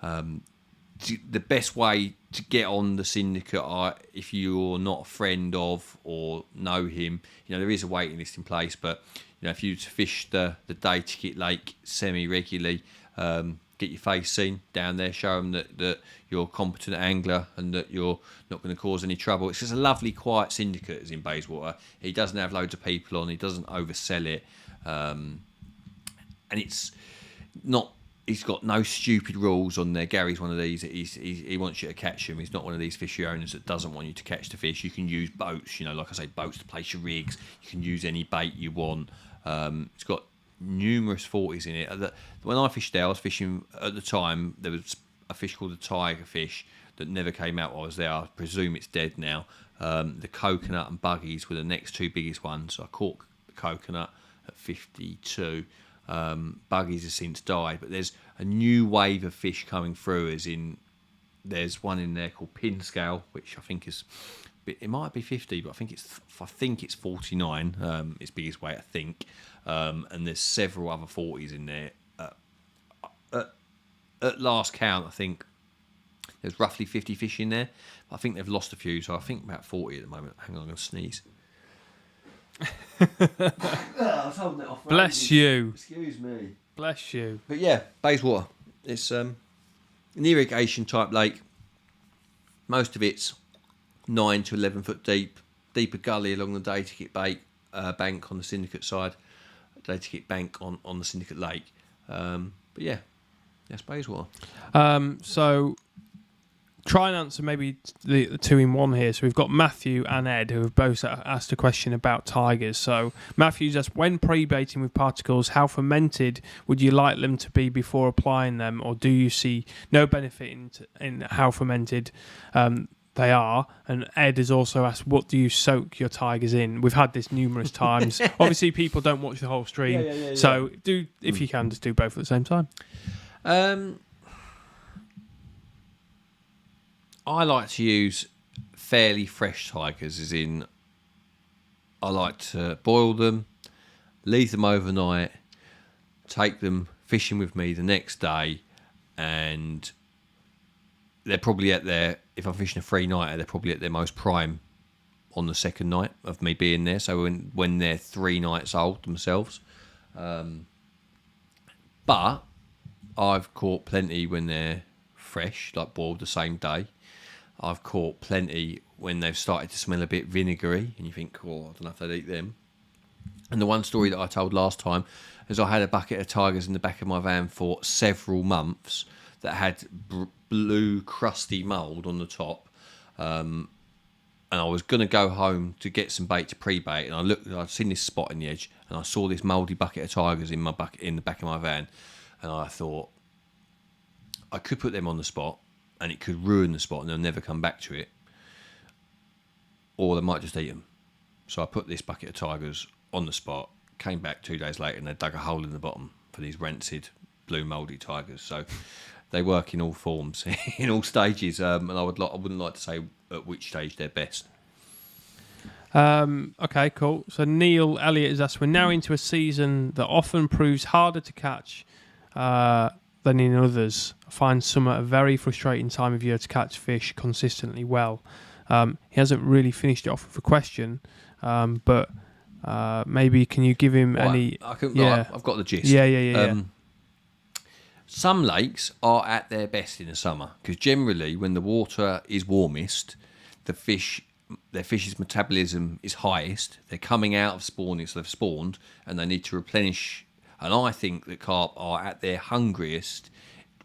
The best way to get on the syndicate, if you're not a friend of or know him, there is a waiting list in place. But if you to fish the day ticket lake semi regularly. get your face seen down there, show them that you're a competent angler and that you're not going to cause any trouble. It's just a lovely, quiet syndicate as in Bayswater. He doesn't have loads of people on. He doesn't oversell it. And it's not... He's got no stupid rules on there. Gary's one of these. He wants you to catch him. He's not one of these fishery owners that doesn't want you to catch the fish. You can use boats, like I say, boats to place your rigs. You can use any bait you want. It's got numerous 40s in it. When I fished there, I was fishing at the time. There was a fish called the tiger fish that never came out while I was there. I presume it's dead now. The coconut and buggies were the next two biggest ones. So I caught the coconut at 52. Buggies has since died, but there's a new wave of fish coming through, as in there's one in there called pin scale, which I think is, it might be 50, but I think it's 49, its biggest weight, I think. And there's several other 40s in there. At last count, I think there's roughly 50 fish in there. I think they've lost a few, so I think about 40 at the moment. Hang on, I'm going to sneeze. I was holding it off. Bless you. Excuse me. Bless you. But yeah, Bayswater. It's an irrigation type lake. Most of it's 9 to 11 foot deep. Deeper gully along the Daiticket bank on the syndicate side. Daiticket bank on the syndicate lake. But yeah, that's Bayswater. So try and answer maybe the two in one here. So we've got Matthew and Ed who have both asked a question about tigers. So Matthew's asked, when pre-baiting with particles, how fermented would you like them to be before applying them, or do you see no benefit in how fermented they are? And Ed has also asked, what do you soak your tigers in? We've had this numerous times. Obviously people don't watch the whole stream, yeah. So do, if you can, just do both at the same time. I like to use fairly fresh tigers, as in I like to boil them, leave them overnight, take them fishing with me the next day, and they're probably at their, if I'm fishing a 3-nighter, they're probably at their most prime on the second night of me being there. So when they're 3 nights old themselves. But I've caught plenty when they're fresh, like boiled the same day. I've caught plenty when they've started to smell a bit vinegary, and you think, oh, I don't know if they'd eat them. And the one story that I told last time is I had a bucket of tigers in the back of my van for several months that had blue, crusty mould on the top. And I was going to go home to get some bait to pre-bait, and I'd seen this spot in the edge, and I saw this mouldy bucket of tigers in the back of my van, and I thought I could put them on the spot, and it could ruin the spot and they'll never come back to it, or they might just eat them. So I put this bucket of tigers on the spot, came back 2 days later, and they dug a hole in the bottom for these rancid blue mouldy tigers. So they work in all forms, in all stages, and I wouldn't like to say at which stage they're best. Okay, cool. So Neil Elliott has asked, we're now into a season that often proves harder to catch than in others. I find summer a very frustrating time of year to catch fish consistently well. He hasn't really finished it off with a question, but maybe can you give him any... I've got the gist. Yeah. Some lakes are at their best in the summer, because generally when the water is warmest, their fish's metabolism is highest. They're coming out of spawning, so they've spawned, and they need to replenish. And I think that carp are at their hungriest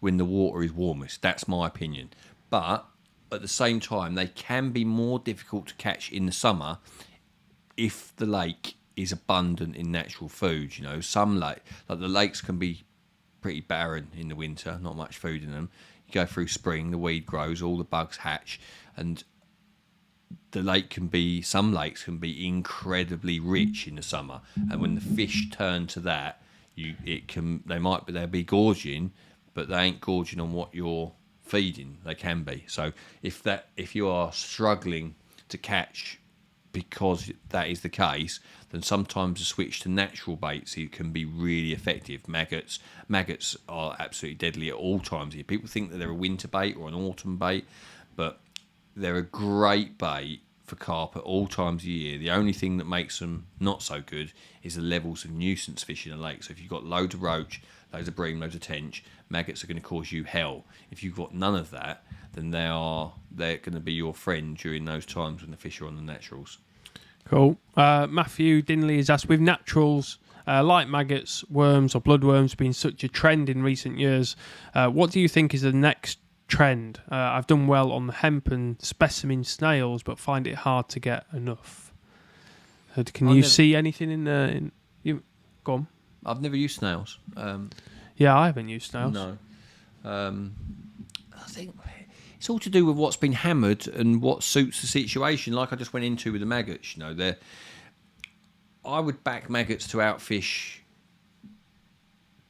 when the water is warmest. That's my opinion. But at the same time, they can be more difficult to catch in the summer if the lake is abundant in natural food. Some like the lakes can be pretty barren in the winter, not much food in them. You go through spring, the weed grows, all the bugs hatch, and some lakes can be incredibly rich in the summer. And when the fish turn to that, they'll be gorging, but they ain't gorging on what you're feeding. They can be. So if you are struggling to catch because that is the case, then sometimes a switch to natural baits can be really effective. Maggots are absolutely deadly at all times. People think that they're a winter bait or an autumn bait, but they're a great bait for carp at all times of year. The only thing that makes them not so good is the levels of nuisance fish in the lake. So if you've got loads of roach, loads of bream, loads of tench, maggots are going to cause you hell. If you've got none of that, then they're going to be your friend during those times when the fish are on the naturals. Cool. Matthew Dinley has asked, with naturals like maggots, worms, or bloodworms being such a trend in recent years, what do you think is the next trend? I've done well on the hemp and specimen snails, but find it hard to get enough. Can you see anything in you? Go on. I've never used snails. Yeah, I haven't used snails. No. I think it's all to do with what's been hammered and what suits the situation. Like I just went into with the maggots, I would back maggots to outfish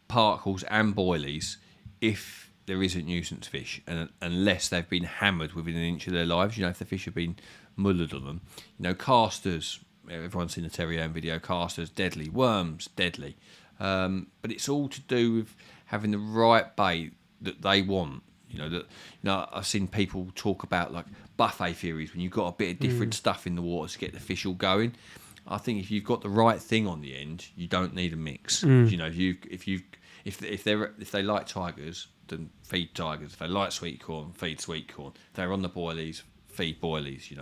particles and boilies if there isn't nuisance fish, and unless they've been hammered within an inch of their lives. If the fish have been mullered on them. Casters, everyone's seen the Terry Ann video, casters, deadly. Worms, deadly. But it's all to do with having the right bait that they want. I've seen people talk about like buffet theories, when you've got a bit of different stuff in the water to get the fish all going. I think if you've got the right thing on the end, you don't need a mix. If they like tigers, then feed tigers. If they like sweet corn, feed sweet corn. If they're on the boilies, feed boilies.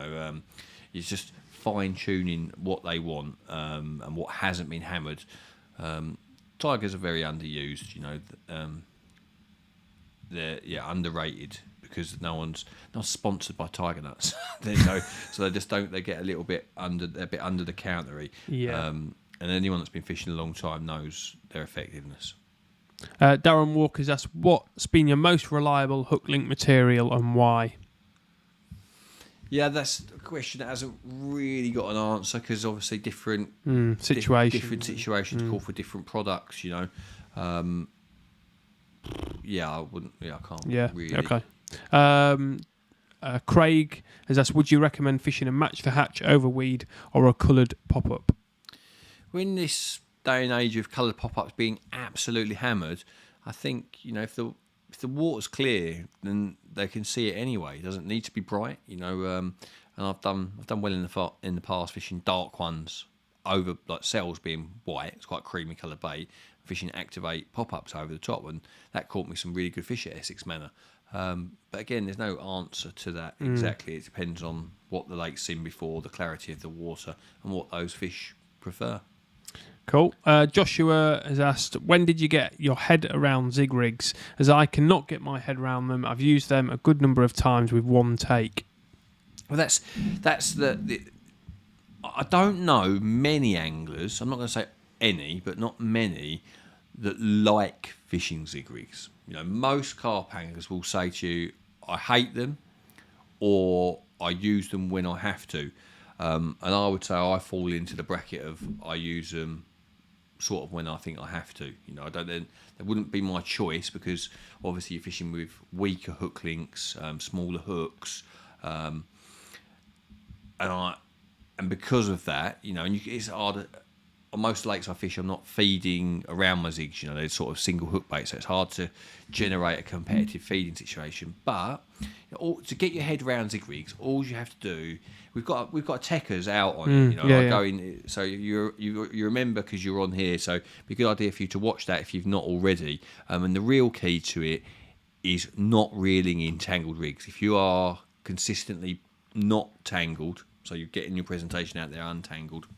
It's just fine tuning what they want and what hasn't been hammered. Tigers are very underused. They're underrated because no one's not sponsored by Tiger Nuts. So they just don't. They get a bit under the countery. Yeah. And anyone that's been fishing a long time knows their effectiveness. Darren Walker's asked, what's been your most reliable Hooklink material and why? Yeah, that's a question that hasn't really got an answer because obviously different situations. Different situations call for different products. I wouldn't. Yeah, I can't. Yeah. Really. Okay. Craig has asked, would you recommend fishing a match the hatch over weed or a coloured pop up? Well, in this day and age of coloured pop ups being absolutely hammered, I think if the water's clear, then they can see it anyway. It doesn't need to be bright. And I've done well in the past fishing dark ones over like cells being white. It's quite creamy coloured bait. Fishing activate pop-ups over the top, and that caught me some really good fish at Essex Manor. But again, there's no answer to that exactly. It depends on what the lake's seen before, the clarity of the water, and what those fish prefer. Cool. Joshua has asked, when did you get your head around Zig Rigs? As I cannot get my head around them. I've used them a good number of times with one take. Well, that's the I don't know many anglers. I'm not going to say any, but not many that like fishing Zig Rigs. Most carp anglers will say to you, I hate them, or I use them when I have to. And I would say I fall into the bracket of I use them sort of when I think I have to. They wouldn't be my choice because obviously you're fishing with weaker hook links, smaller hooks, and because of that, it's hard. On most lakes I fish, I'm not feeding around my zigs. They're sort of single hook bait, so it's hard to generate a competitive feeding situation. But to get your head around Zig Rigs, all you have to do, we've got techers out on it. Go in, so you remember because you're on here. So it'd be a good idea for you to watch that if you've not already. And the real key to it is not reeling in tangled rigs. If you are consistently not tangled, so you're getting your presentation out there untangled,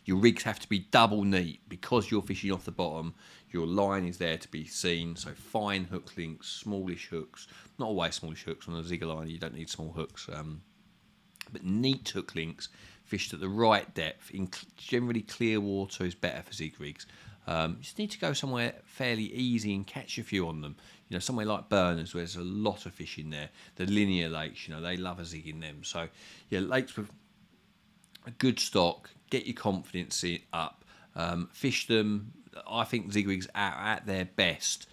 your rigs have to be double neat because you're fishing off the bottom. Your line is there to be seen. So fine hook links, smallish hooks. Not always smallish hooks on a zigger line. You don't need small hooks. But neat hook links fished at the right depth in generally clear water is better for Zig Rigs. You just need to go somewhere fairly easy and catch a few on them. Somewhere like Burners where there's a lot of fish in there. The linear lakes, they love a zig in them. So lakes with a good stock, get your confidence up, fish them. I think Zig Rigs are at their best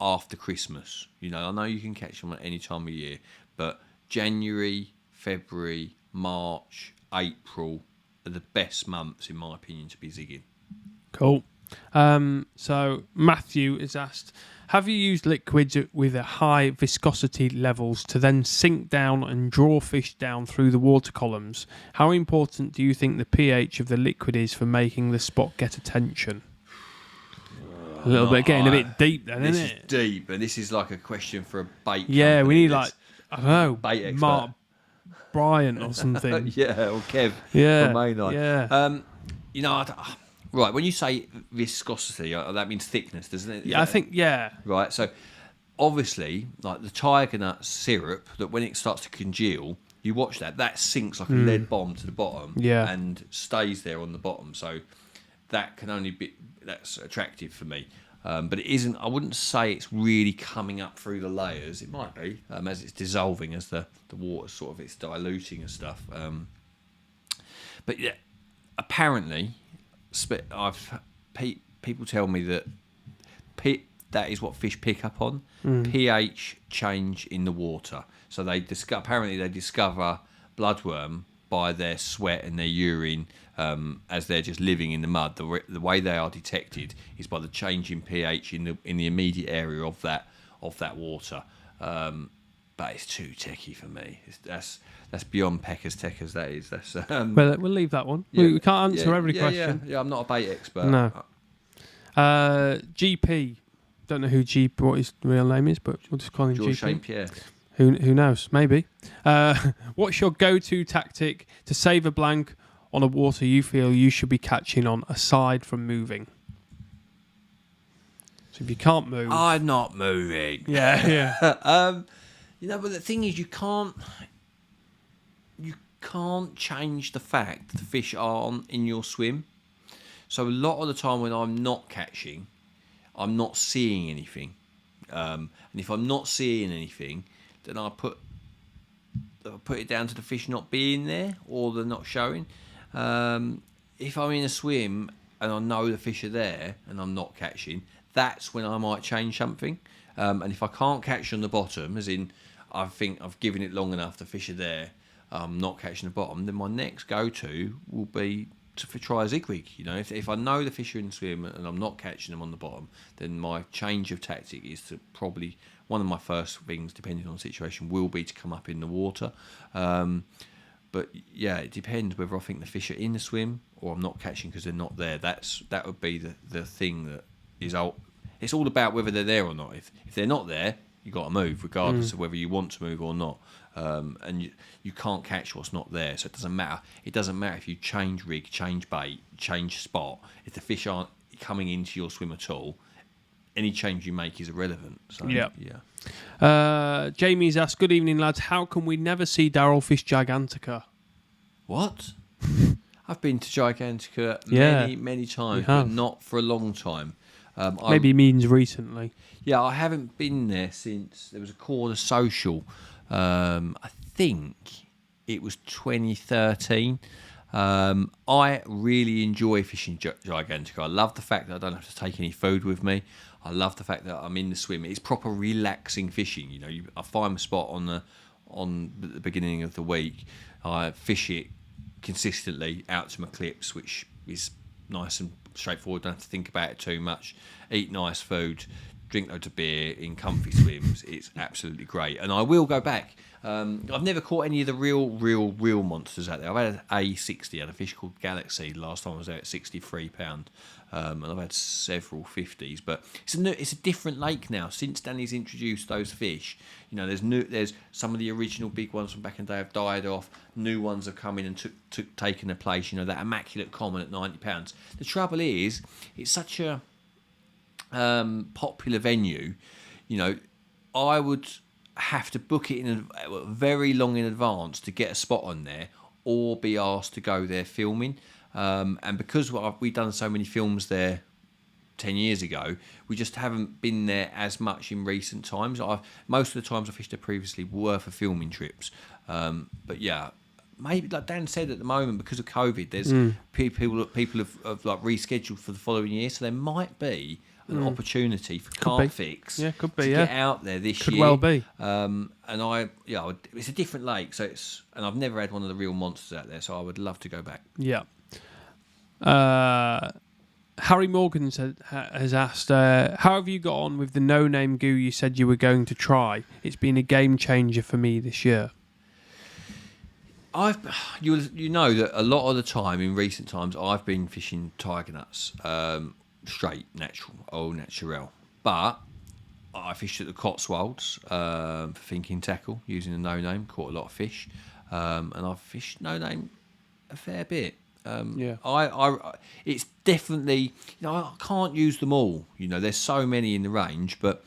after Christmas. I know you can catch them at any time of year, but January, February, March, April are the best months, in my opinion, to be zigging. Cool. So Matthew is asked, have you used liquids with a high viscosity levels to then sink down and draw fish down through the water columns? How important do you think the pH of the liquid is for making the spot get attention? a little bit, getting a bit deep then, isn't it? This is deep, and this is like a question for a bait Yeah, company. we need like, I don't know, bait expert. Mark Bryant or something. Yeah, or Kev Yeah, from Mainline. yeah. Right, when you say viscosity, that means thickness, doesn't it? Yeah, I think, yeah. Right, so obviously, like the tiger nut syrup, that when it starts to congeal, you watch that sinks like a lead bomb to the bottom, and stays there on the bottom. So that can only be, that's attractive for me. But it isn't, I wouldn't say it's really coming up through the layers. It might be, as it's dissolving, as the water sort of, it's diluting and stuff. But yeah, apparently, people tell me that that is what fish pick up on, pH change in the water. So apparently they discover bloodworm by their sweat and their urine, as they're just living in the mud. The way they are detected is by the change in pH in the immediate area of that water. But it's too techie for me. That's beyond Pecker's Techers. That is. That's Well, we'll leave that one. We can't answer every question. Yeah, I'm not a bait expert. No. GP. Don't know what his real name is, but we'll just call him George GP. St. Pierre. Who knows? Maybe. What's your go-to tactic to save a blank on a water you feel you should be catching on, aside from moving? So if you can't move, I'm not moving. Yeah. But the thing is, you can't change the fact the fish aren't in your swim. So a lot of the time when I'm not catching, I'm not seeing anything. And if I'm not seeing anything, then I put it down to the fish not being there or they're not showing. If I'm in a swim and I know the fish are there and I'm not catching, that's when I might change something. And if I can't catch on the bottom, as in I think I've given it long enough, the fish are there, not catching the bottom, then my next go-to will be to try a Zig Rig. If I know the fish are in the swim and I'm not catching them on the bottom, then my change of tactic is to probably, one of my first things, depending on the situation, will be to come up in the water. But yeah, it depends whether I think the fish are in the swim or I'm not catching because they're not there. That would be the thing that is all. It's all about whether they're there or not. If they're not there, you've got to move, regardless of whether you want to move or not. And you can't catch what's not there, so it doesn't matter. It doesn't matter if you change rig, change bait, change spot. If the fish aren't coming into your swim at all, any change you make is irrelevant. So, yeah. Jamie's asked, good evening, lads. How can we never see Darrell fish Gigantica? What? I've been to Gigantica many times, but not for a long time. Maybe it means recently. Yeah, I haven't been there since there was a Corner Social. I think it was 2013. I really enjoy fishing Gigantica. I love the fact that I don't have to take any food with me. I love the fact that I'm in the swim. It's proper relaxing fishing. I find a spot on the beginning of the week. I fish it consistently out to my clips, which is nice and straightforward. Don't have to think about it too much. Eat nice food, drink loads of beer in comfy swims. It's absolutely great, and I will go back. I've never caught any of the real monsters out there. I've had A60, I had a fish called Galaxy last time I was there at £63, and I've had several 50s. But it's a different lake now since Danny's introduced those fish. There's some of the original big ones from back in the day have died off. New ones have come in and taken their place. That Immaculate Common at £90. The trouble is, it's such a popular venue. I would have to book it in very long in advance to get a spot on there, or be asked to go there filming. And because we've done so many films there 10 years ago, we just haven't been there as much in recent times. Most of the times I fished there previously were for filming trips. But yeah, maybe like Dan said, at the moment because of COVID, there's people have like rescheduled for the following year, so there might be an opportunity for CarpFix to get out there this year. Could well be. And it's a different lake, and I've never had one of the real monsters out there, so I would love to go back. Yeah. Harry Morgan has asked, how have you got on with the no-name goo you said you were going to try? It's been a game changer for me this year. You know that a lot of the time in recent times I've been fishing tiger nuts. straight, natural, au naturel. But I fished at the Cotswolds for thinking tackle using a no name, caught a lot of fish, and I've fished no name a fair bit. It's definitely, I can't use them all. There's so many in the range, but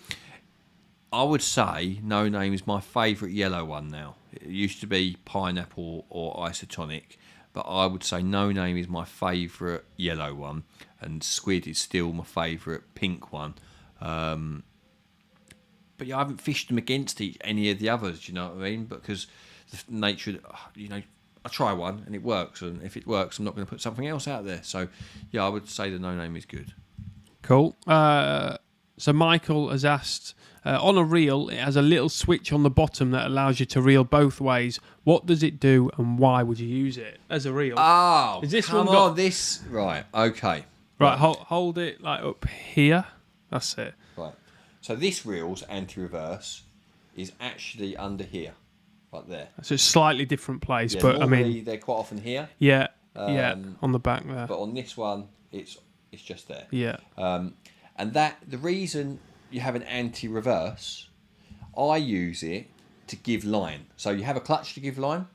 I would say no name is my favourite yellow one now. It used to be pineapple or isotonic, but I would say no name is my favourite yellow one, and squid is still my favourite pink one. But I haven't fished them against any of the others. Do you know what I mean? Because the nature, I try one and it works, and if it works, I'm not going to put something else out there. So, I would say the no name is good. Cool. So Michael has asked, on a reel, it has a little switch on the bottom that allows you to reel both ways. What does it do, and why would you use it as a reel? Oh, is this come one on, this... Right, okay. Right, hold it like up here. That's it. Right. So this reel's anti-reverse is actually under here, right there. So it's a slightly different place, yeah, but normally they're quite often here. Yeah, on the back there. But on this one, it's just there. Yeah. And the reason you have an anti-reverse, I use it to give line. So you have a clutch to give line,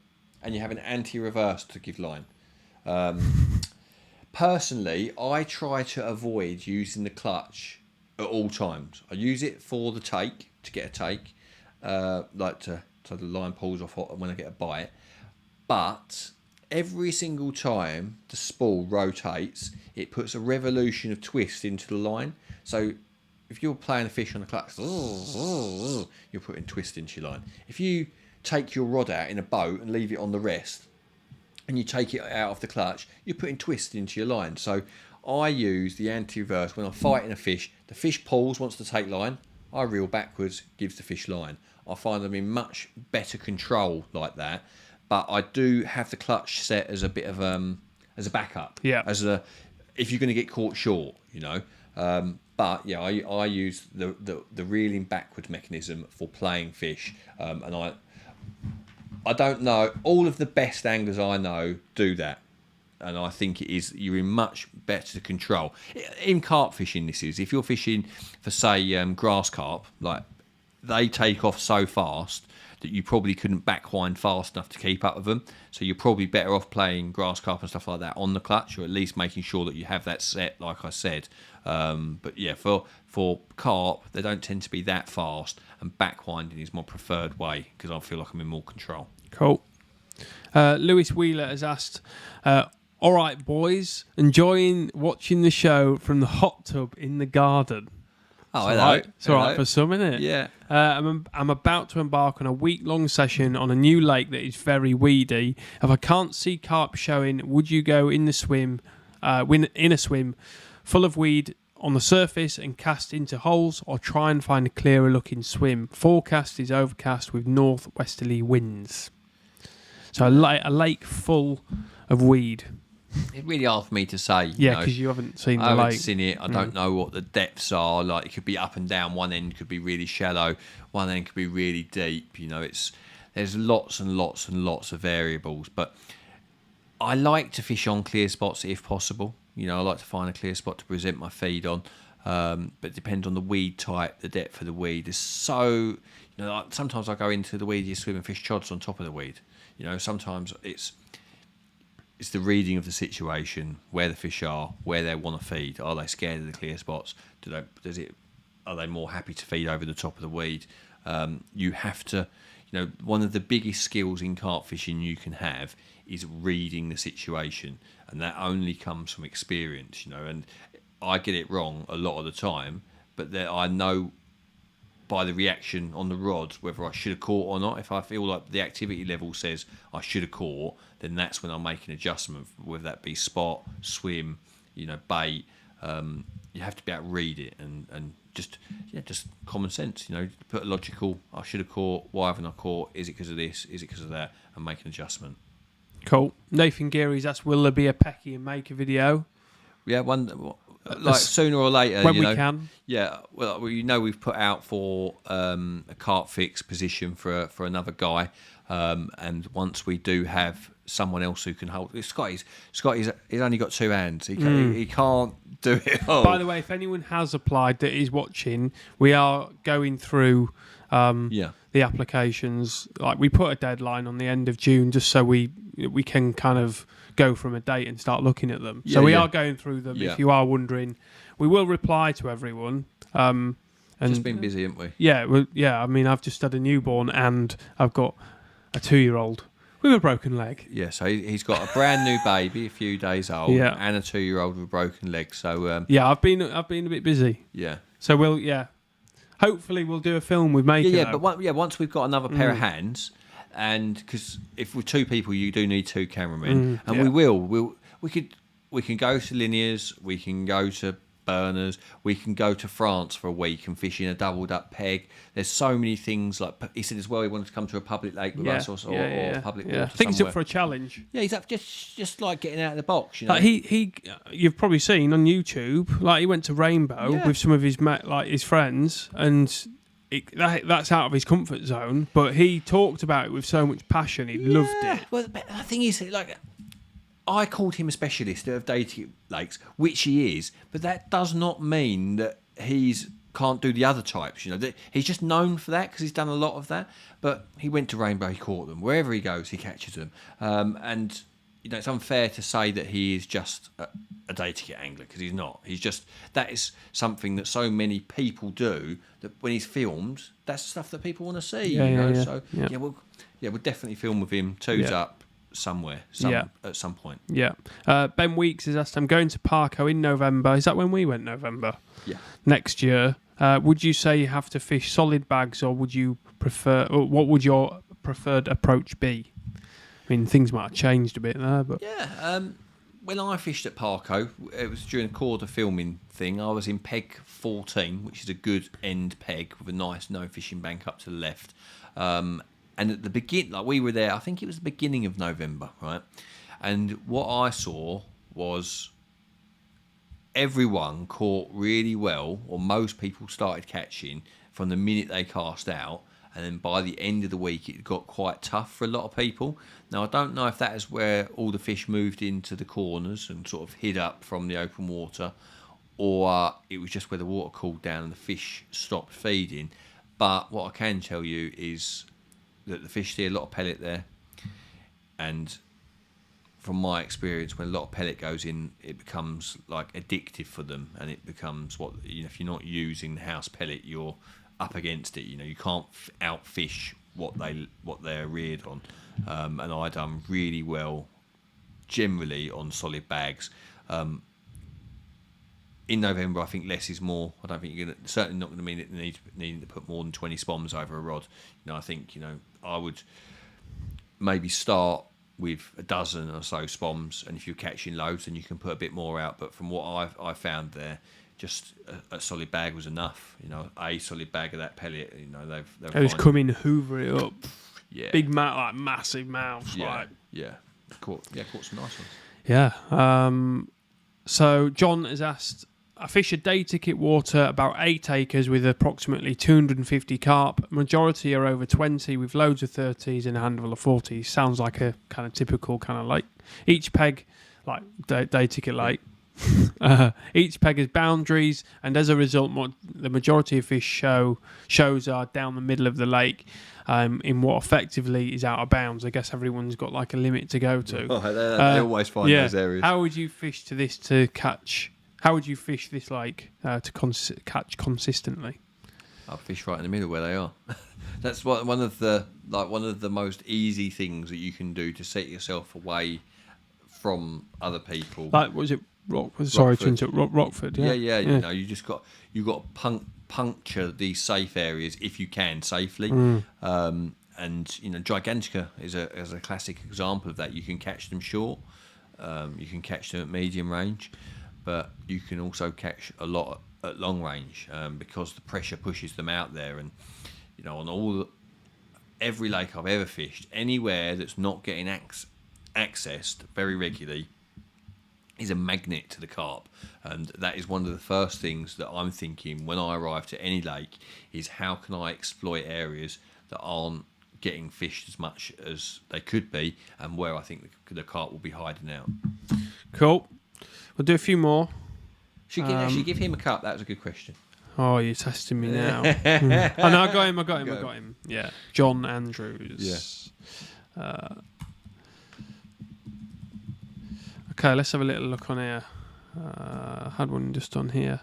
and you have an anti-reverse to give line. Personally, I try to avoid using the clutch at all times. I use it for the take, to get a take, so the line pulls off when I get a bite. But every single time the spool rotates, it puts a revolution of twist into the line. So if you're playing a fish on a clutch, you're putting twist into your line. If you take your rod out in a boat and leave it on the rest, and you take it out of the clutch, you're putting twist into your line. So I use the anti-reverse when I'm fighting a fish. The fish pulls, wants to take line. I reel backwards, gives the fish line. I find them in much better control like that. But I do have the clutch set as a bit of as a backup. Yeah. If you're going to get caught short, But yeah, I use the reeling backwards mechanism for playing fish, and I don't know, all of the best anglers I know do that. And I think you're in much better control. In carp fishing, this is, if you're fishing for, say, grass carp, like, they take off so fast that you probably couldn't backwind fast enough to keep up with them. So you're probably better off playing grass carp and stuff like that on the clutch, or at least making sure that you have that set, like I said. But yeah, for carp, they don't tend to be that fast, and backwinding is my preferred way because I feel like I'm in more control. Cool. Lewis Wheeler has asked, all right, boys, enjoying watching the show from the hot tub in the garden. Oh, hello. It's all right for some, isn't it? Yeah. I'm about to embark on a week-long session on a new lake that is very weedy. If I can't see carp showing, would you go in a swim full of weed on the surface and cast into holes, or try and find a clearer-looking swim? Forecast is overcast with northwesterly winds. So a lake full of weed. It's really hard for me to say. Yeah, because you haven't seen the lake. I haven't seen it. I don't know what the depths are. Like, it could be up and down. One end could be really shallow. One end could be really deep. There's lots and lots and lots of variables. But I like to fish on clear spots if possible. I like to find a clear spot to present my feed on. But it depends on the weed type, the depth of the weed. There's so... sometimes I go into the weed, you swim and fish chods on top of the weed. Sometimes it's the reading of the situation, where the fish are, where they want to feed. Are they scared of the clear spots? Are they more happy to feed over the top of the weed? You have to, one of the biggest skills in carp fishing you can have is reading the situation, and that only comes from experience. And I get it wrong a lot of the time, but I know by the reaction on the rods whether I should have caught or not. If I feel like the activity level says I should have caught, then that's when I'll make an adjustment, whether that be spot, swim, bait. You have to be able to read it and just common sense. Put a logical, I should have caught, why haven't I caught, is it because of this, is it because of that, and make an adjustment. Cool. Nathan Geary's asked, will there be a Pecky and Maker video? Yeah, like sooner or later, when we can. Yeah, well, we've put out for a CarpFix position for another guy, and once we do have someone else who can hold, Scotty's only got 2 hands. He can't do it all. By the way, if anyone has applied that is watching, we are going through the applications. Like, we put a deadline on the end of June just so we can kind of go from a date and start looking at them. So we are going through them. If you are wondering, we will reply to everyone. And just been busy, haven't we? Yeah. I mean, I've just had a newborn and I've got a 2-year-old with a broken leg. Yeah, so he's got a brand new baby, a few days old, and a 2-year-old with a broken leg. So I've been a bit busy. Yeah. So hopefully we'll do a film with Maker. But once we've got another pair of hands, and because if we're 2 people, you do need 2 cameramen, and we can go to linears, we can go to burners, we can go to France for a week and fish in a doubled up peg. There's so many things. Like he said as well, he wanted to come to a public lake with us or public water. I think he's up for a challenge. Yeah, he's up just like getting out of the box. Like you've probably seen on YouTube. Like, he went to Rainbow with some of his his friends, and that's out of his comfort zone. But he talked about it with so much passion. He loved it. Well, the thing is, like, I called him a specialist of dating lakes, which he is, but that does not mean that he's can't do the other types. He's just known for that because he's done a lot of that. But he went to Rainbow, he caught them. Wherever he goes, he catches them. And it's unfair to say that he is just a day ticket angler, because he's not. That is something that so many people do, that when he's filmed, that's stuff that people want to see. So we'll definitely film with him. Two's up somewhere at some point. Ben Weeks has asked, I'm going to Parco in November. Is that when we went? November? Next year. Would you say you have to fish solid bags, or would you prefer, or what would your preferred approach be? I mean, things might have changed a bit there, but when I fished at Parco, it was during a quarter filming thing. I was in peg 14, which is a good end peg with a nice no fishing bank up to the left. And at the beginning, like, we were there, I think it was the beginning of November, right? And what I saw was everyone caught really well, or most people started catching from the minute they cast out. And then by the end of the week, it got quite tough for a lot of people. Now, I don't know if that is where all the fish moved into the corners and sort of hid up from the open water, or it was just where the water cooled down and the fish stopped feeding. But what I can tell you is that the fish see a lot of pellet there, and from my experience, when a lot of pellet goes in, it becomes like addictive for them, and it becomes if you're not using the house pellet, you're up against it. You can't outfish what they're reared on, and I done really well generally on solid bags. In November, I think less is more. I don't think certainly not going to mean it needing to put more than 20 spoms over a rod. I think I would maybe start with a dozen or so spoms, and if you're catching loads, then you can put a bit more out. But from what I found there, just a solid bag was enough. A solid bag of that pellet. They've just come in, hoover it up. Yeah, big like massive mouths. Caught some nice ones. Yeah. So John has asked, I fish a day ticket water about 8 acres with approximately 250 carp. Majority are over 20 with loads of 30s and a handful of 40s. Sounds like a kind of typical kind of lake. Each peg, like day ticket lake, each peg has boundaries, and as a result, the majority of fish shows are down the middle of the lake, in what effectively is out of bounds. I guess everyone's got like a limit to go to. They always find those areas. How would you fish to this to catch? How would you fish this lake to catch consistently? I'll fish right in the middle where they are. That's one of the most easy things that you can do to set yourself away from other people. Like, was it Sorry to interrupt. Rockford. Yeah. You got to puncture these safe areas if you can safely. And Gigantica is a classic example of that. You can catch them short. You can catch them at medium range, but you can also catch a lot at long range because the pressure pushes them out there. And on every lake I've ever fished, anywhere that's not getting accessed very regularly, is a magnet to the carp, and that is one of the first things that I'm thinking when I arrive to any lake is how can I exploit areas that aren't getting fished as much as they could be, and where I think the carp will be hiding out. Cool. We'll do a few more. Should actually give him a cup. That was a good question. Oh, you're testing me now. Oh, no, I got him. Yeah. John Andrews. Yeah. Okay, let's have a little look on here. I had one just on here.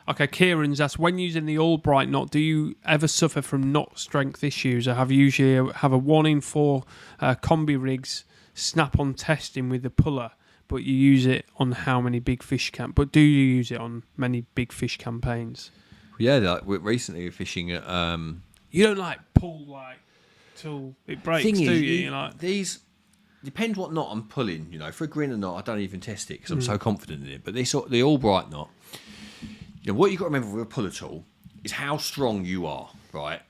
Okay, Kieran's asked, when using the Albright knot, do you ever suffer from knot strength issues? I usually have a 1 in 4 combi rigs snap-on testing with the puller, but you use it on how many big fish But do you use it on many big fish campaigns? Yeah, like recently we're fishing at... You don't pull till it breaks, do you? These... Depends what knot I'm pulling, For a grinner knot, I don't even test it because I'm so confident in it. But the Albright knot... what you've got to remember with a puller tool is how strong you are, right?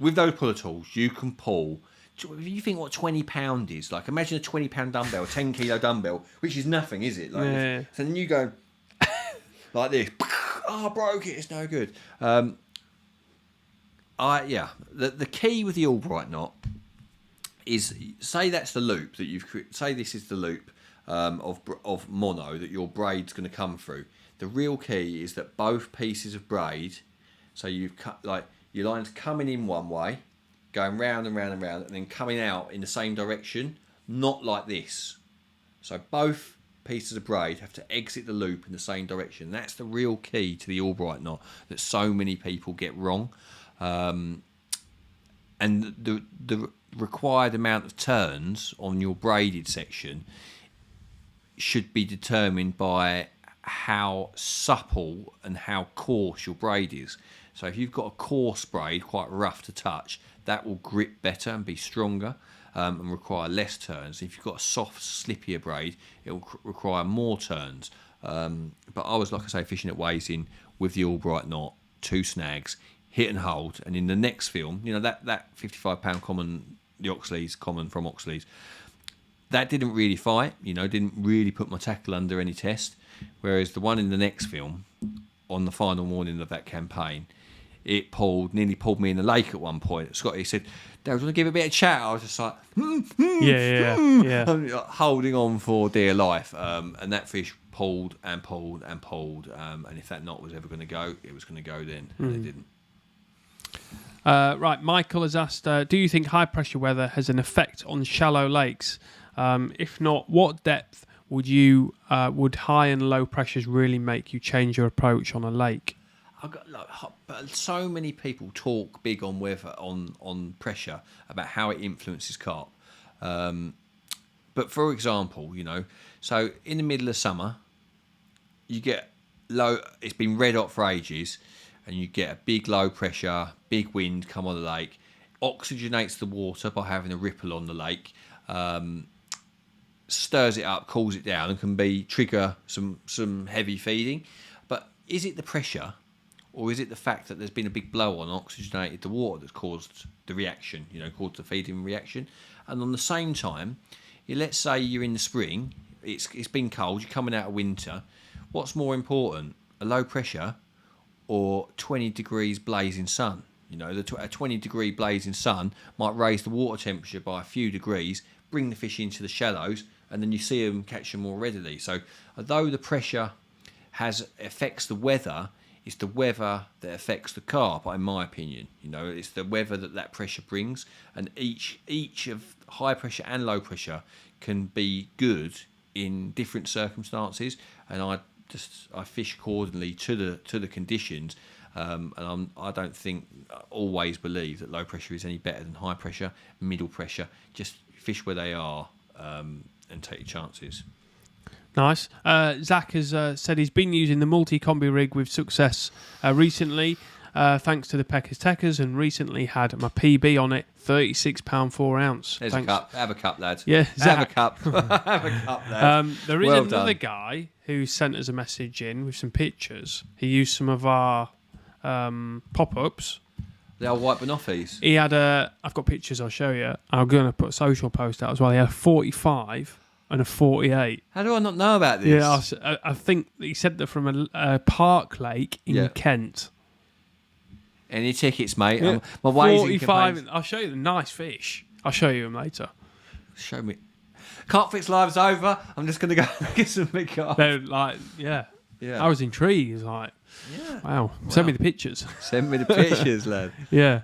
With those puller tools, you can pull... If you think what 20 pound is, imagine a 20 pound dumbbell, a 10 kilo dumbbell, which is nothing, is it? So then you go like this. Oh, I broke it. It's no good. The key with the Albright knot is, say that's the loop that you've... Say this is the loop of mono that your braid's going to come through. The real key is that both pieces of braid, so you've cut your line's coming in one way, going round and round and round, and then coming out in the same direction, not like this. So both pieces of braid have to exit the loop in the same direction. That's the real key to the Albright knot that so many people get wrong. And the required amount of turns on your braided section should be determined by how supple and how coarse your braid is. So if you've got a coarse braid, quite rough to touch, that will grip better and be stronger and require less turns. If you've got a soft, slippier braid, it will require more turns. But I was, like I say, fishing at Wazing with the Albright knot, 2 snags, hit and hold. And in the next film, that 55 pound common, the Oxleys, common from Oxleys, that didn't really fight, didn't really put my tackle under any test. Whereas the one in the next film, on the final morning of that campaign, it nearly pulled me in the lake at one point. Scotty said, Darrell, do you want to give a bit of chat? I was just like, yeah. holding on for dear life. And that fish pulled and pulled and pulled. And if that knot was ever going to go, it was going to go then. And it didn't. Right, Michael has asked, do you think high pressure weather has an effect on shallow lakes? If not, what depth would high and low pressures really make you change your approach on a lake? So many people talk big on weather, on pressure, about how it influences carp. But for example, so in the middle of summer, you get low. It's been red hot for ages, and you get a big low pressure, big wind come on the lake, oxygenates the water by having a ripple on the lake. Stirs it up, cools it down, and can trigger some heavy feeding. But is it the pressure, or is it the fact that there's been a big blow on oxygenated the water that's caused the reaction, caused the feeding reaction? And on the same time, let's say you're in the spring, it's been cold, you're coming out of winter. What's more important, a low pressure or 20 degrees blazing sun? A 20 degree blazing sun might raise the water temperature by a few degrees, bring the fish into the shallows, and then you see them catch them more readily. So although the pressure affects the weather, it's the weather that affects the carp, in my opinion. It's the weather that pressure brings, and each of high pressure and low pressure can be good in different circumstances, and I fish accordingly to the conditions. And I don't always believe that low pressure is any better than high pressure, middle pressure. Just fish where they are and take your chances. Nice. Zach has said he's been using the multi-combi rig with success recently, thanks to the Peckers Techers, and recently had my PB on it, £36 4 ounce. There's a cup. Have a cup, lad. Yeah, Zach. Have a cup. Have a cup, lad. There is another guy who sent us a message in with some pictures. He used some of our pop-ups. The old white banoffees. He had I've got pictures I'll show you. I'm going to put a social post out as well. He had a 45 and a 48. How do I not know about this? Yeah, I think he said they're from a park lake in Kent. Any tickets, mate? Yeah. My Wazing 45. I'll show you the nice fish. I'll show you them later. Show me. CarpFix Live's over. I'm just going to go get some big carp. They're like, yeah. I was intrigued. Like, wow. Send me the pictures. Send me the pictures, lad. Yeah.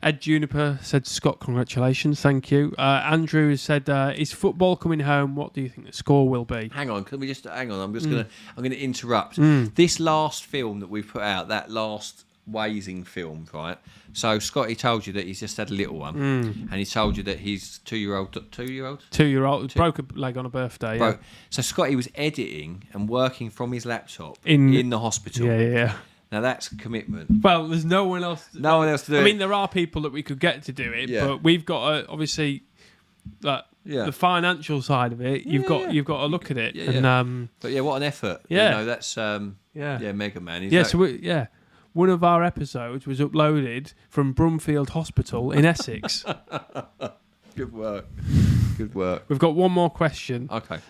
Ed Juniper said, Scott, congratulations. Thank you. Andrew has said, is football coming home? What do you think the score will be? Hang on. Can we just hang on? I'm going to interrupt. This last film that we've put out, that last Wazing film, right? So Scotty told you that he's just had a little one, and he told you that his two-year-old broke a leg on a birthday. So Scotty was editing and working from his laptop in the hospital. Yeah. Now that's commitment. Well, there's no one else. To do it. I mean, there are people that we could get to do it, but we've got to, obviously, the financial side of it. You've got to look at it. But what an effort. Yeah, that's Mega Man. One of our episodes was uploaded from Brumfield Hospital in Essex. Good work. We've got one more question. Okay.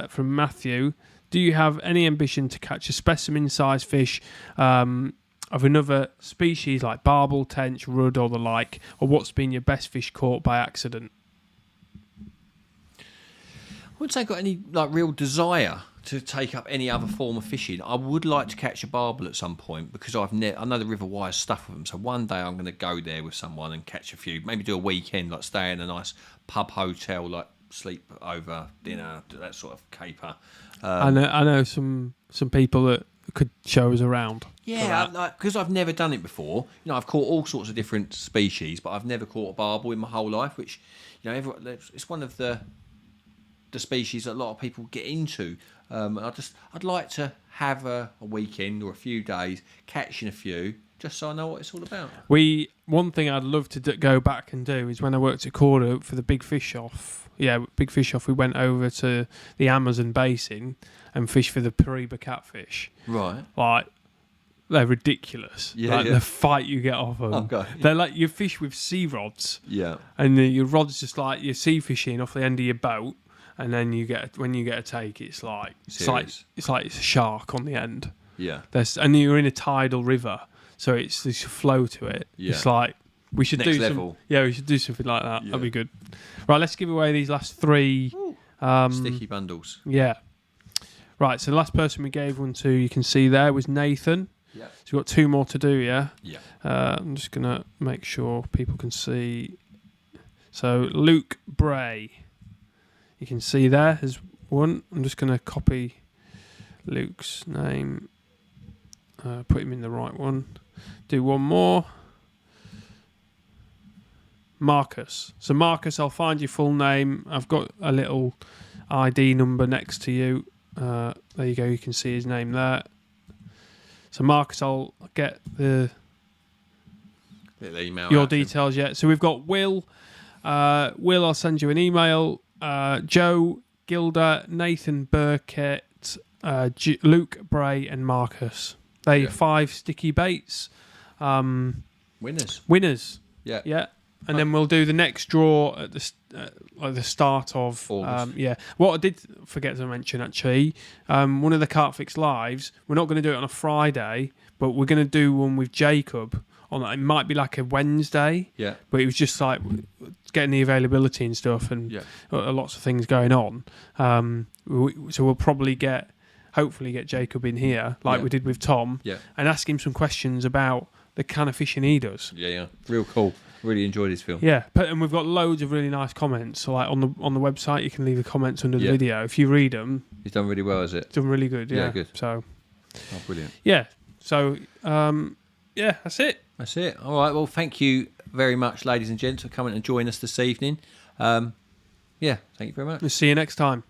From Matthew. Do you have any ambition to catch a specimen-sized fish of another species like barbel, tench, rudd or the like? Or what's been your best fish caught by accident? I wouldn't say I've got any real desire to take up any other form of fishing. I would like to catch a barbel at some point because I know the River Wyre's stuff with them. So one day I'm going to go there with someone and catch a few. Maybe do a weekend, stay in a nice pub hotel, sleep over dinner, that sort of caper. I know some people that could show us around. Yeah, because I've never done it before. I've caught all sorts of different species, but I've never caught a barbel in my whole life. Which, it's one of the species that a lot of people get into. I'd like to have a weekend or a few days catching a few, just so I know what it's all about. One thing I'd love to go back and do is when I worked at Corder for the Big Fish Off. Yeah, Big Fish Off. We went over to the Amazon basin and fished for the prebait catfish. Right. They're ridiculous. The fight you get off them. Okay. They're you fish with sea rods. Yeah. And your rod's just you're sea fishing off the end of your boat, and then when you get a take, it's like it's a shark on the end. Yeah. And you're in a tidal river, so it's this flow to it. Yeah. It's we should Next do level. we should do something like that. Yeah. That'd be good. Right, let's give away these last 3 sticky bundles. Yeah. Right, so the last person we gave one to, you can see there, was Nathan. Yeah. So we've got 2 more to do, yeah? Yeah. I'm just going to make sure people can see. So Luke Bray. You can see there is one. I'm just going to copy Luke's name. Put him in the right one. Do one more. Marcus. So Marcus, I'll find your full name. I've got a little ID number next to you. There you go. You can see his name there. So Marcus, I'll get your details yet. So we've got Will. Will, I'll send you an email. Joe Gilder, Nathan Burkett, Luke Bray, and Marcus. They're 5 sticky baits. Winners. Yeah. Yeah. And then we'll do the next draw at the start of August. What I did forget to mention actually, one of the CarpFix lives, we're not going to do it on a Friday, but we're going to do one with Jacob on. It might be a Wednesday. Yeah. But it was just getting the availability and stuff, and lots of things going on. So we'll probably hopefully get Jacob in here we did with Tom, and ask him some questions about the kind of fishing he does. Yeah. Real cool. Really enjoyed his film. Yeah, and we've got loads of really nice comments. So on the website, you can leave the comments under the video. If you read them, he's done really well, is it? Done really good. Yeah, good. So, brilliant. Yeah. So, that's it. That's it. All right. Well, thank you very much, ladies and gents, for coming and joining us this evening. Thank you very much. We'll see you next time.